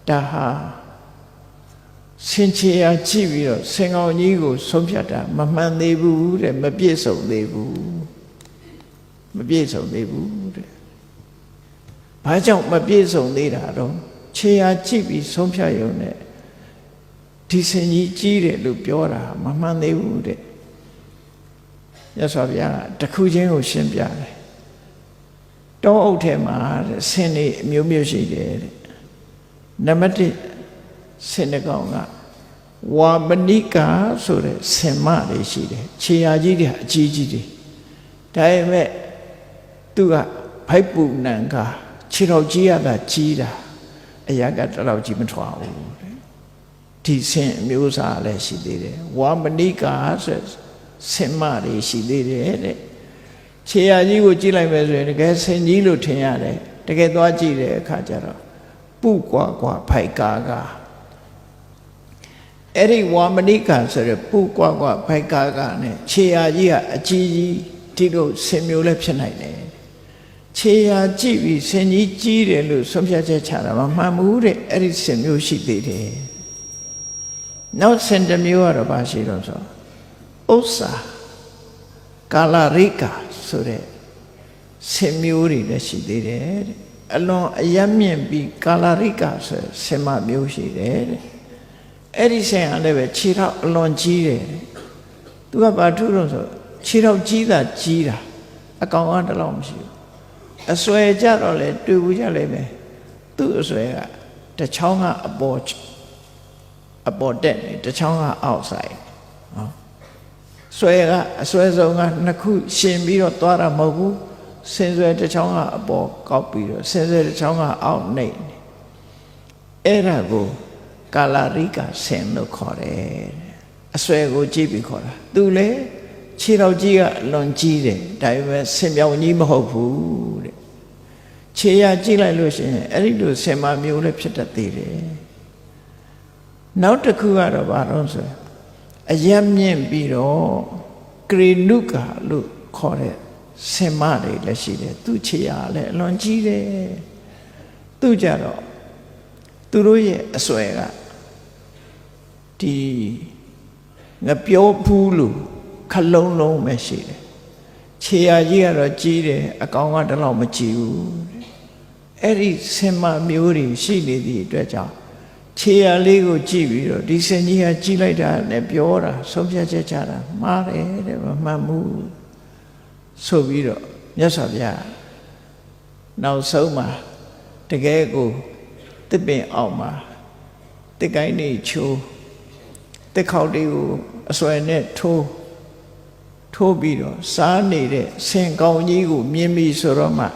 ဒါဟာဆင်ခြေရာကြည့်ပြီးတော့ဆင်ကောင်ကြီးကိုဆုံးဖြတ်တာမမှန်သေးဘူးတဲ့မပြည့်စုံသေးဘူးမပြည့်စုံသေးဘူးတဲ့ဘာကြောင့်မပြည့်စုံသေးတာတော့ခြေရာကြည့်ပြီးဆုံးဖြတ်ရုံနဲ့ဒီဆင်ကြီးကြီးတယ်လို့ပြောတာမမှန်သေးဘူးတဲ့မြတ်စွာဘုရားကတခုချင်းကိုရှင်းပြတယ်တောအုပ်ထဲမှာဆင်တွေအမျိုးမျိုးရှိတယ်တဲ့နံပါတ်1ဆင်တစ်ကောင်ကဝါမဏိကာဆိုတဲ့ဆင်မတွေရှိတယ်ခြေရာကြီးတွေအကြီးကြီးတွေဒါပေမဲ့သူကဖိုက်ပူနံကခြေတော်ကြီးရတာကြီးတာအရာကတလောက်ကြီးမထွားဘူးဒီဆင်အမျိုးအစားလည်းရှိသေးတယ်ဝါမဏိကာဆိုဆင်မတွေရှိသေးတယ်တဲ့ခြေရာကြီးကိုကြည့်လိုက်မယ်ဆိုရင်တကယ်ဆင်ကြီးလို့ထင်ရတယ်တကယ်သွားကြည့်တဲ့အခါကျတော့ပုကွာကွာဖိုက်ကာကအဲ့ဒီဝါမဏိကာဆိုရပုကွာကွာဖိုက်ကာကနဲ့ခြေရာကြီးကအကြီးကြီးဒီလိုဆင်မျိုးလည်းဖြစ်နိုင်တယ်ခြေရာကြည့်ပြီးဆင်ကြီးကြီးတယ်လို့ဆုံးဖြတ်ချက်ချတာမမှန်ဘူးတဲ့အဲ့ဒီဆင်မျိုးရှိသေးတယ်နောက်ဆင်တစ်မျိုးကတော့ဘာရှိတော့ဆိုဥစ္စာကာလရိကာဆိုတဲ့ဆင်မျိုးတွေလည်းရှိသေးတယ်တဲ့အလွန်အယံမြင့်ပြီးကာလရိကာဆိုဆင်မမျိုးရှိတယ်တဲ့အဲ့ဒီဆင်ကလည်းပဲခြေထောက်အလွန်ကြီးတယ်သူကဘာထူးလို့ဆိုခြေထောက်ကြီးတာအကောင်ကတလောက်မရှိဘူးအစွဲကြတော့လေတွေ့ဘူးကြလိမ့်မယ်သူ့အစွဲကတစ်ချောင်းကအပေါ်တက်နေတစ်ချောင်းကအောက်ဆိုင်နော်ဆွဲကအစွဲဆုံးကနှစ်ခုရှင်ပြီးတော့သွားတာမဟုတ်ဘူးဆင်ဆွဲတစ်ချောင်းကအပေါ်ကောက်ပြီးတော့ဆင်ဆွဲတစ်ချောင်းကအောက်နှိမ့်နေအဲ့ဒါကိုကာလရိကာဆင်လို့ခေါ်တယ်အစွဲကိုကြည့်ပြီးခေါ်တာသူလေခြေတော်ကြီးကအလွန်ကြီးတယ်ဒါပေမဲ့ဆင်ပြောင်ကြီးမဟုတ်ဘူးတဲ့ ခြေရာကြည့်လိုက်လို့ရှိရင်အဲ့ဒီလိုဆင်မာမျိုးလည်းဖြစ်တတ်သေးတယ်နောက်တစ်ခုကတော့ဘာလို့ဆိုအယက်မြင့်ပြီးတော့ကရေနုကာလို့ခေါ်တဲ့ဆင်မတွေလည်းရှိတယ်သူ့ခြေရာလည်းအလွန်ကြီးတယ်သူကြတော့သူတို့ရဲ့အစွဲကဒီငပြောဖူးလို့ခလုံးလုံးပဲရှိတယ်ခြေရာကြီးကတော့ကြီးတယ်အကောင်ကတလောက်မကြီးဘူးအဲ့ဒီဆင်မမျိုးတွေရှိနေသည့်အတွက်ကြောင့်ခြေရာလေးကိုကြည့်ပြီးတော့ဒီဆင်ကြီးကကြီးလိုက်တာနဲ့ပြောတာဆုံးဖြတ်ချက်ချတာမှားတယ်တဲ့မမှန်ဘူးဆိုပြီးတော့မြတ်စွာဘုရားနောက်ဆုံးမှာတကယ်ကိုတစ်ပင်အောင်မှာတစ်ကိုင်းနေချိုးတစ်ခေါက်လေးကိုအစွဲနဲ့ထိုးပြီးတော့စားနေတဲ့ဆင်ကောင်းကြီးကိုမြင်ပြီဆိုတော့မှ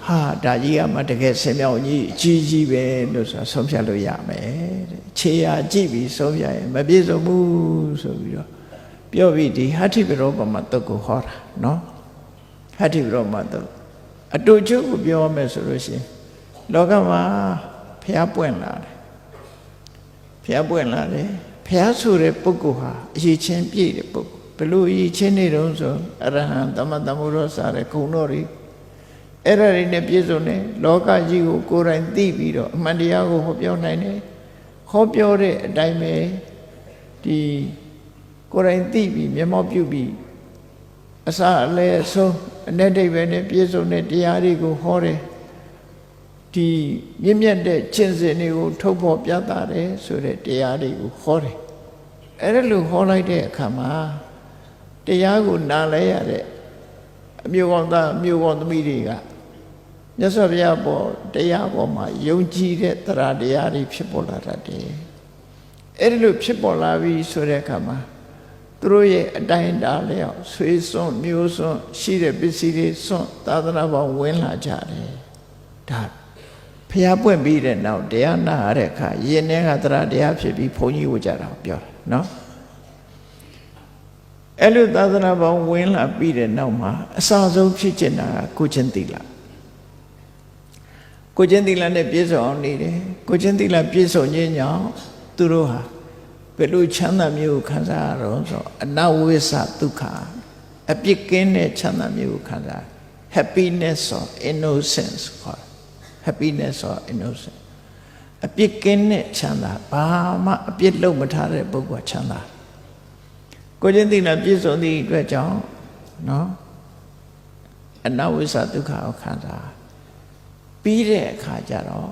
ဟာဒါကြီးကမှတကယ်ဆင်မြောင်ကြီးအကြီးကြီးပဲလို့ဆိုဆုံးဖြတ်လို့ရမယ်တဲ့ခြေရာကြည့်ပြီးဆုံးဖြတ်ရင်မပြည့်စုံဘူးဆိုပြီးတော့ပြောပြီးဒီဟဋ္ဌိပရောပမတုတ်ကိုဟောတာနော်ဟဋ္ဌိပရောပမတုတ်အတူချုပ်ကိုပြောမယ်ဆိုလို့ရှိရင်လောကမှာဖျားပွင့်လာတယ်ဖျားပွင့်လာတယ်ဖျားဆိုတဲ့ပုဂ္ဂိုလ်ဟာအရေးချင်းပြည့်တဲ့ပုဂ္ဂိုလ်ဘလို့အရေးချင်းနေတုံးဆိုအရဟံသမတမုရောစာတဲ့ဂုဏ်တော်တွေအဲ့ဒါတွေနဲ့ပြည့်စုံတယ်လောကကြီးကိုကိုယ်တိုင်သိပြီးတော့အမှန်တရားကိုဟောပြောနိုင်တယ်ဟောပြောတဲ့အတိုင်းပဲဒီကိုယ်တိုင်သိပြီးမျက်မှောက်ပြုပြီးအစအလယ်အဆုံးအ내ဒိဗ္ဗေနဲ့ပြည့်စုံတဲ့တရားတွေကိုဟောတယ်ဒီမြင့်မြတ်တဲ့ကျင့်စဉ်တွေကိုထုတ်ဖော်ပြသတယ်ဆိုတဲ့တရားတွေကိုဟောတယ်အဲ့ဒါလိုဟောလိုက်တဲ့အခါမှာတရားကိုနားလဲရတဲ့အမျိုးကောင်းသားအမျိုးကောင်းသမီးတွေကမြတ်စွာဘုရားပေါ်တရားပေါ်မှာယုံကြည်တဲ့တရားတရားတွေဖြစ်ပေါ်လာတတ်တယ်အဲ့ဒီလိုဖြစ်ပေါ်လာပြီဆိုတဲ့အခါမှာသူတို့ရဲ့အတိုင်းအတာလျောက်ဆွေးစွန့်မျိုးစွန့်ရှိတဲ့ပစ္စည်းတွေစွန့်သာသနာပေါင်းဝင်လာကြတယ်ဒါဖျားပွင့်ပြီးတဲ့နောက်တရားနာရတဲ့အခါယင်ထဲကတရားဖြစ်ပြီးဘုန်းကြီးဝကြတာပြောတာနော်အဲ့လိုသာသနာပေါင်းဝင်လာပြီးတဲ့နောက်မှာအစဆုံးဖြစ်ကျင်တာကကိုချင်းသီလကိုချင်းသီလနဲ့ပြည့်စုံအောင်နေတယ်ကိုချင်းသီလပြည့်စုံခြင်းကြောင့်သူတို့ဟာဘယ်လိုချမ်းသာမျိုးကိုခံစားရတော့ဆိုအနဝိသဒုက္ခအပြစ်ကင်းတဲ့ချမ်းသာမျိုးကိုခံစား happiness or innocence ခေါ် happiness or innocence အပြစ်ကင်းတဲ့ချမ်းသာဘာမှအပြစ်လုပ်မထားတဲ့ပုဂ္ဂိုလ်ချမ်းသာကိုချင်းသီလပြည့်စုံသည့်အတွက်ကြောင့်နော်အနဝိသဒုက္ခကိုခံစားပြီးတဲ့အခါကျတော့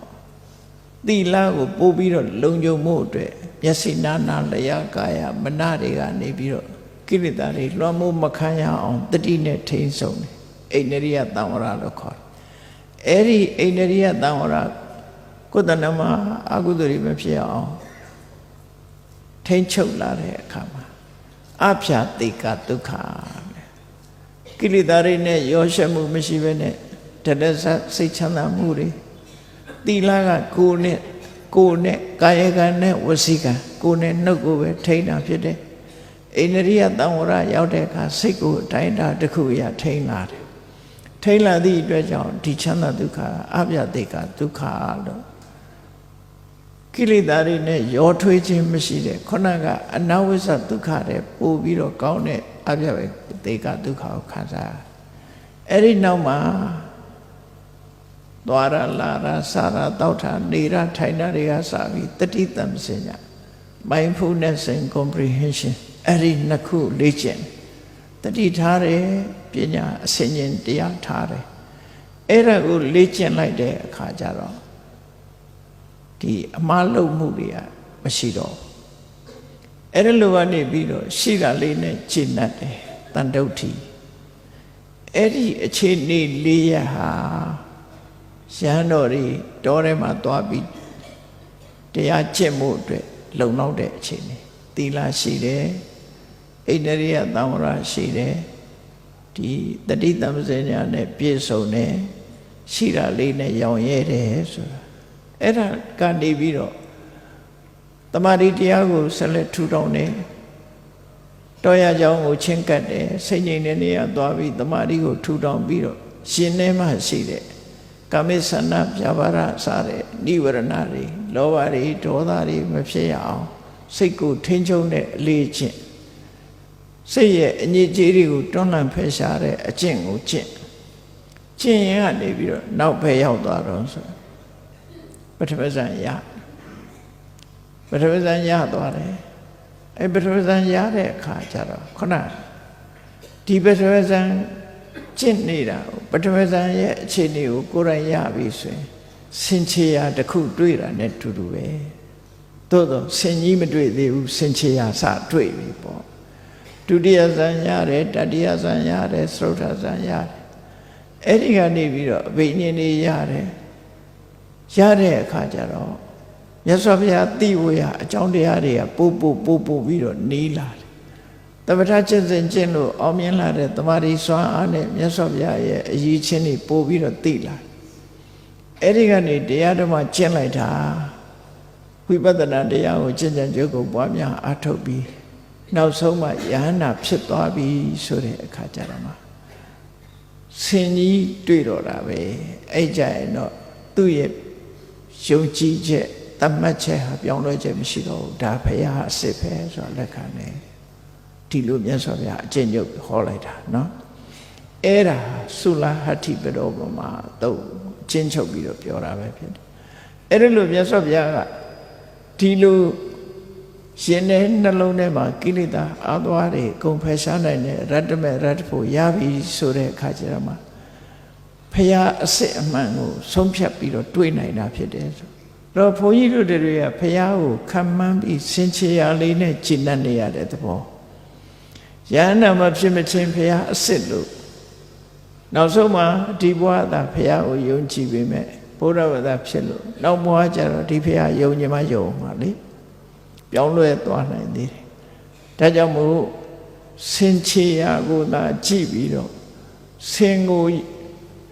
သီလကိုပို့ပြီးတော့လုံခြုံမှုအတွက်မျက်စိနာနာလျာကာယမနတွေကနေပြီးတော့ကိလေသာတွေလွှမ်းမိုးမခံရအောင်တတိနဲ့ထိန်းဆုံးတယ်အိန္ဒြိယသံဝရလို့ခေါ်တယ်အဲ့ဒီအိန္ဒြိယသံဝရကိုယ်တဏ္ဍမှာအကုသိုလ်တွေမဖြစ်အောင်ထိန်းချုပ်လာတဲ့အခါမှာအဖျာတိကဒုက္ခကိလေသာတွေနဲ့ရောရှက်မှုမရှိဘဲနဲ့တတဆစိတ်ချမ်းသာမှုတွေသီလကကိုယ်နဲ့ကာယကံနဲ့ဝစီကံကိုယ်နဲ့နှုတ်ကိုပဲထိန်းတာဖြစ်တယ်အိန္ဒြိယသံဝရရောက်တဲ့အခါစိတ်ကိုအတိုင်းအတာတစ်ခုအရထိန်းလာတယ်ထိန်းလာသည့်အတွက်ကြောင့်ဒီချမ်းသာဒုက္ခအဖျာတိကဒုက္ခလို့ကိလေသာတွေနဲ့ရောထွေးခြင်းမရှိတဲ့ခုနကအနဝိသဒုက္ခတဲ့ပို့ပြီးတော့ကောင်းတဲ့အပြည့်တေကဒုက္ခကိုခံစားအဲ့ဒီနောက်မှာသွားရလာရစားရတောက်တာနေရထိုင်တာတွေကစပြီးတတိတမစင်ညာ mindfulness and comprehension အဲ့ဒီနှစ်ခုလေ့ကျင့်တတိထားတယ်ပညာအစဉ်ချင်းတရားထားတယ်အဲ့ဒါကိုလေ့ကျင့်လိုက်တဲ့အခါကျတော့ဒီအမှားလုပ်မှုတွေကမရှိတော့အဲ့ဒါလိုကနေပြီးတော့ရှိတာလေးနဲ့ရှင်းတတ်တယ်တန်တုဋ္ဌိအဲ့ဒီအခြေအနေ၄ရဟာရဟန်းတော်တွေတောထဲမှာသွားပြီးတရားကျင့်မှုအတွက်လုံလောက်တဲ့အခြေအနေသီလရှိတယ်ဣန္ဒြိယသံဝရရှိတယ်ဒီတတိတမစညာနဲ့ပြည့်စုံတယ်ရှိတာလေးနဲ့ရောင်ရဲတယ်ဆိုတာအဲ့ဒါကနေပြီးတော့တမာတိတရားကိုဆက်လက်ထူထောင်တယ်တောရကြောင်းကိုချင်းကပ်တယ်စိတ်ငြိမ်တဲ့နေရာသွားပြီးတမာတိကိုထူထောင်ပြီးတော့ရှင်ထဲမှာရှိတဲ့ ကာမိဆန္ဒပြပါရစတဲ့နိဝရဏတွေလောဘတွေဒေါသတွေမဖြစ်ရအောင်စိတ်ကိုထိန်းချုပ်တဲ့အလေးကျင့်စိတ်ရဲ့အညစ်အကြေးတွေကိုတွန်းလှန်ဖယ်ရှားတဲ့အကျင့်ကိုကျင့်ရင်ကနေပြီးတော့နောက်ပဲရောက်သွားတော့ဆိုပထမဇန်ရသွားတယ်အဲပထမဇန်ရတဲ့အခါကျတော့ခုနဒီပထမဇန်ကျင့်နေတာပထမဇန်ရဲ့အခြေအနေကိုကိုယ်တိုင်ရပြီဆိုရင်စင်ချေရာတစ်ခုတွေ့တာနဲ့တူတူပဲသို့တော့စင်ကြီးမတွေ့သေးဘူးစင်ချေရာစတွေ့ပြီပေါ့ဒုတိယဇန်ရတယ်တတိယဇန်ရတယ်သရုတ်ထဇန်ရတယ်အဲ့ဒီကနေပြီးတော့အဘိညာဉ်တွေရတယ်ရတဲ့အခါကျတော့မြတ်စွာဘုရားသိဝရအကြောင်းတရားတွေကပို့ပြီးတော့နီးလာတယ်သမထကျင့်စဉ်ကျင့်လို့အောင်မြင်လာတဲ့တမာတိစွမ်းအားနဲ့မြတ်စွာဘုရားရဲ့အရေးချင်းတွေပို့ပြီးတော့သိလာအဲ့ဒီကနေတရားဓမ္မကျင့်လိုက်တာဝိပဿနာတရားကိုကျင့်ကြံကြိုးကိုပွားများအားထုတ်ပြီးနောက်ဆုံးမှယဟန္တာဖြစ်သွားပြီဆိုတဲ့အခါကျတော့မှဆင်ကြီးတွေ့တော့တာပဲအဲ့ကြရင်တော့သူ့ရဲ့ယုံကြည်ချက်တတ်မှတ်ချက်ဟာပြောင်းလဲချက်မရှိတော့ဘူးဒါဘုရားအစစ်ပဲဆိုတော့လက်ခံတယ်ဒီလိုမြတ်စွာဘုရားအကျင့်ချုပ်ဟောလိုက်တာနော်အဲ့ဒါသုလဟတ္ထိပရောပမာတော့ကျင့်ချုပ်ပြီးတော့ပြောတာပဲဖြစ်တယ်အဲ့ဒီလိုမြတ်စွာဘုရားကဒီလိုရှင်တဲ့နှလုံးထဲမှာကိလေသာအာသွားတွေအကုန်ဖယ်ရှားနိုင်တဲ့ရတ္တမေရတ္တဖို့ရပြီဆိုတဲ့အခါကျတော့မှဘုရားအစစ်အမှန်ကိုဆုံးဖြတ်ပြီးတော့တွေးနိုင်တာဖြစ်တယ်ဆိုတော့ဘုန်းကြီးတို့တွေကဘုရားကိုခံမှန်းပြီးစင်ချေရာလေးနဲ့ကျင့်တတ်နေရတဲ့သဘောယန္နာမဖြစ်မချင်းဘုရားအစစ်လို့နောက်ဆုံးမှာဒီဘဝသာဘုရားကိုယုံကြည်ပေမဲ့ဘုရားဝတ္တဖြစ်လို့နောက်ဘဝကျတော့ဒီဘုရားယုံကြည်မှယုံမှာလေပြောင်းလဲသွားနိုင်သေးတယ်ဒါကြောင့်မို့စင်ချေရာကိုသာကြည့်ပြီးတော့စင်ကို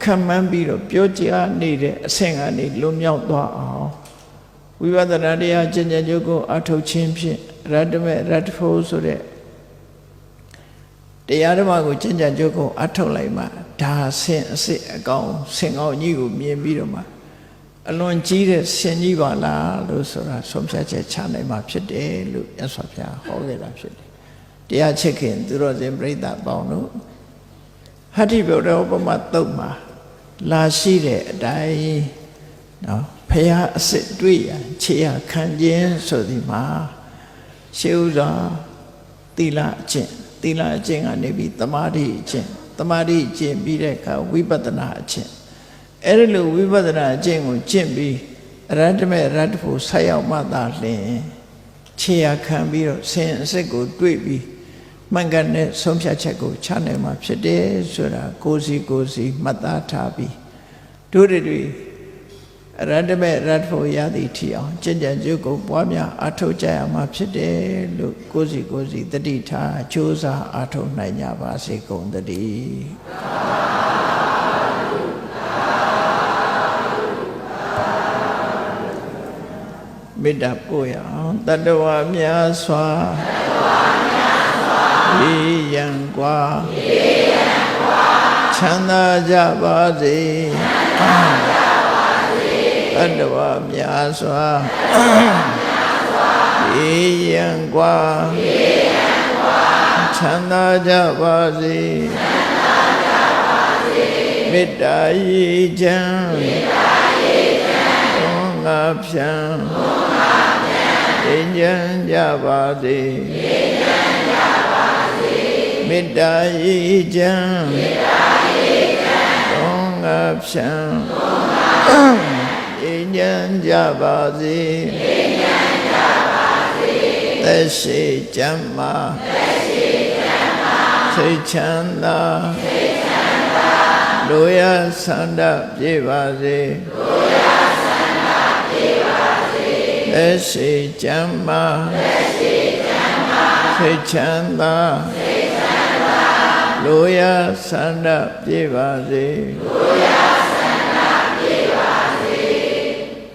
ခံမှန်းပြီးတော့ပြောကြားနေတဲ့အဆင့်ကနေလွန်မြောက်သွားအောင်ဝိပဿနာတရားကျင့်ကြံကြိုးကိုအထုတ်ခြင်းဖြင့်ရတ္တမေရတ္တဖို့ဆိုတဲ့တရားဓမ္မကိုကျင့်ကြံကြိုးကိုအထုတ်လိုက်မှဒါဆင်အစစ်အကောင်ဆင်ကောင်းကြီးကိုမြင်ပြီးတော့မှအလွန်ကြီးတဲ့ဆင်ကြီးပါလားလို့ဆိုတာဆုံးဖြတ်ချက်ချနိုင်မှာဖြစ်တယ်လို့မြတ်စွာဘုရားဟောခဲ့တာဖြစ်တယ်တရားချစ်ခင်သူတော်စင်ပြိဿပေါင်းတို့ဟတ္တိဗုဒ္ဓဥပမာသုတ်မှာလာရှိတဲ့အတိုင်းနော်ဘုရားအစစ်တွေ့ရခြေရခံခြင်းဆိုဒီမှာရှေးဥစွာသီလအကျင့်ကနေပြီးသမာဓိအကျင့်ပြီးတဲ့အခါဝိပဿနာအကျင့်အဲ့ဒီလိုဝိပဿနာအကျင့်ကိုကျင့်ပြီးရတ္တမေရတ္တဖို့ဆက်ရောက်မှသာလျှင်ခြေရခံပြီးတော့ဆင်အစစ်ကိုတွေ့ပြီးမှန်ကန်တဲ့ဆုံးဖြတ်ချက်ကိုချနိုင်မှာဖြစ်တယ်ဆိုတာကိုယ်စီမှတ်သားထားပြီးတို့တွေရတ္တမေရတ္တဖို့ရသည်ထီအောင်ကျင့်ကြံကြိုးကိုပွားများအားထုတ်ကြရမှာဖြစ်တယ်လို့ကိုယ်စီတတိထားကြိုးစားအားထုတ်နိုင်ကြပါစေကုန်သတည်းမေတ္တာပို့ရအောင်တတဝါများစွာဤယံကွာချမ်းသာကြပါစေတတဝါများစွာဤယံကွာချမ်းသာကြပါစေမေတ္တာဤချမ်းငါဖြံဉာဏ်ကြပါစေမေတ္တာဤချမ်းငါဖြံဉာဏ်ကြပါစေသက်ရှိကျမ်းမာစိတ်ချမ်းသာလူရဆန္ဒပြည့်ပါစေသက်ရှိကျမ်းမာစိတ်ချမ်းသာလူရဆန္ဒပြည့်ပါစေ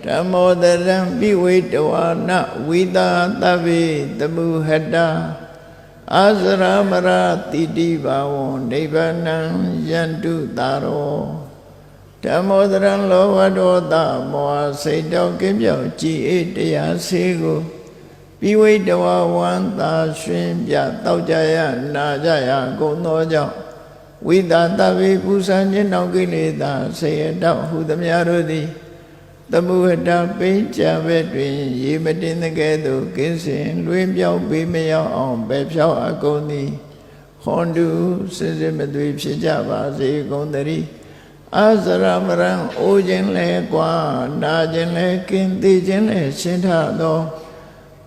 ဓမ္မောတရံပိဝေတဝါနဝိသာသဗ္ဗေတမုဟတအာဇရမရတိတိဘာဝံနိဗ္ဗာနံယန္တုတာရော ဓမ္မောတရံလောဘဒေါသမောဟစိတ်တောကင်းပြောင်းကြည်အေးတရားစေကိုပိဝိတဝဝန္တာရွှင်ပြတောက်ကြရနာကြရကုန်သောကြောင့်ဝိသတဗေပူဇာညင်းတော်ကိလေသာဆေယတောဟုသမျှတို့သည်သမုဟတပိဉ္ကြဘက်တွင်ရေမတင်တဲ့ကဲ့သို့ကင်းစင်လွင်ပြောင်းပေးမရောက်အောင်ပဲဖြောင်းအကုန်သည်ဟွန်တုစစ်စစ်မသွေဖြစ်ကြပါစေကုန်သတည်းအာဇရမရံအိုခြင်းလဲကွာနာခြင်းလဲကင်းသိခြင်းလဲရှင်းထသော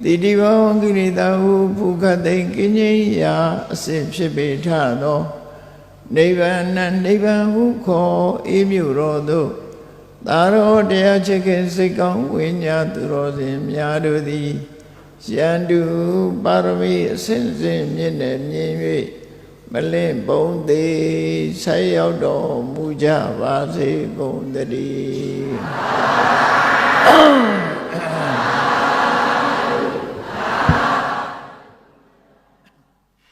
တိတိဘောကိရိတာဟုဖုခသိကင်းကြီးရာအစစ်ဖြစ်ပေထသောနိဗ္ဗာန်နိဗ္ဗာန်ဟုခေါ်အေးမြူတော်သို့သာရောတရားချစ်ခင်စိတ်ကောင်းဝိညာသူတော်စင်များတို့သည်ယန္တုပါရမီအစဉ်စဉ်မြင့်နေမြင်၍မလင့်ပုံသေးဆက်ရောက်တော်မူကြပါစေကုန်သတည်း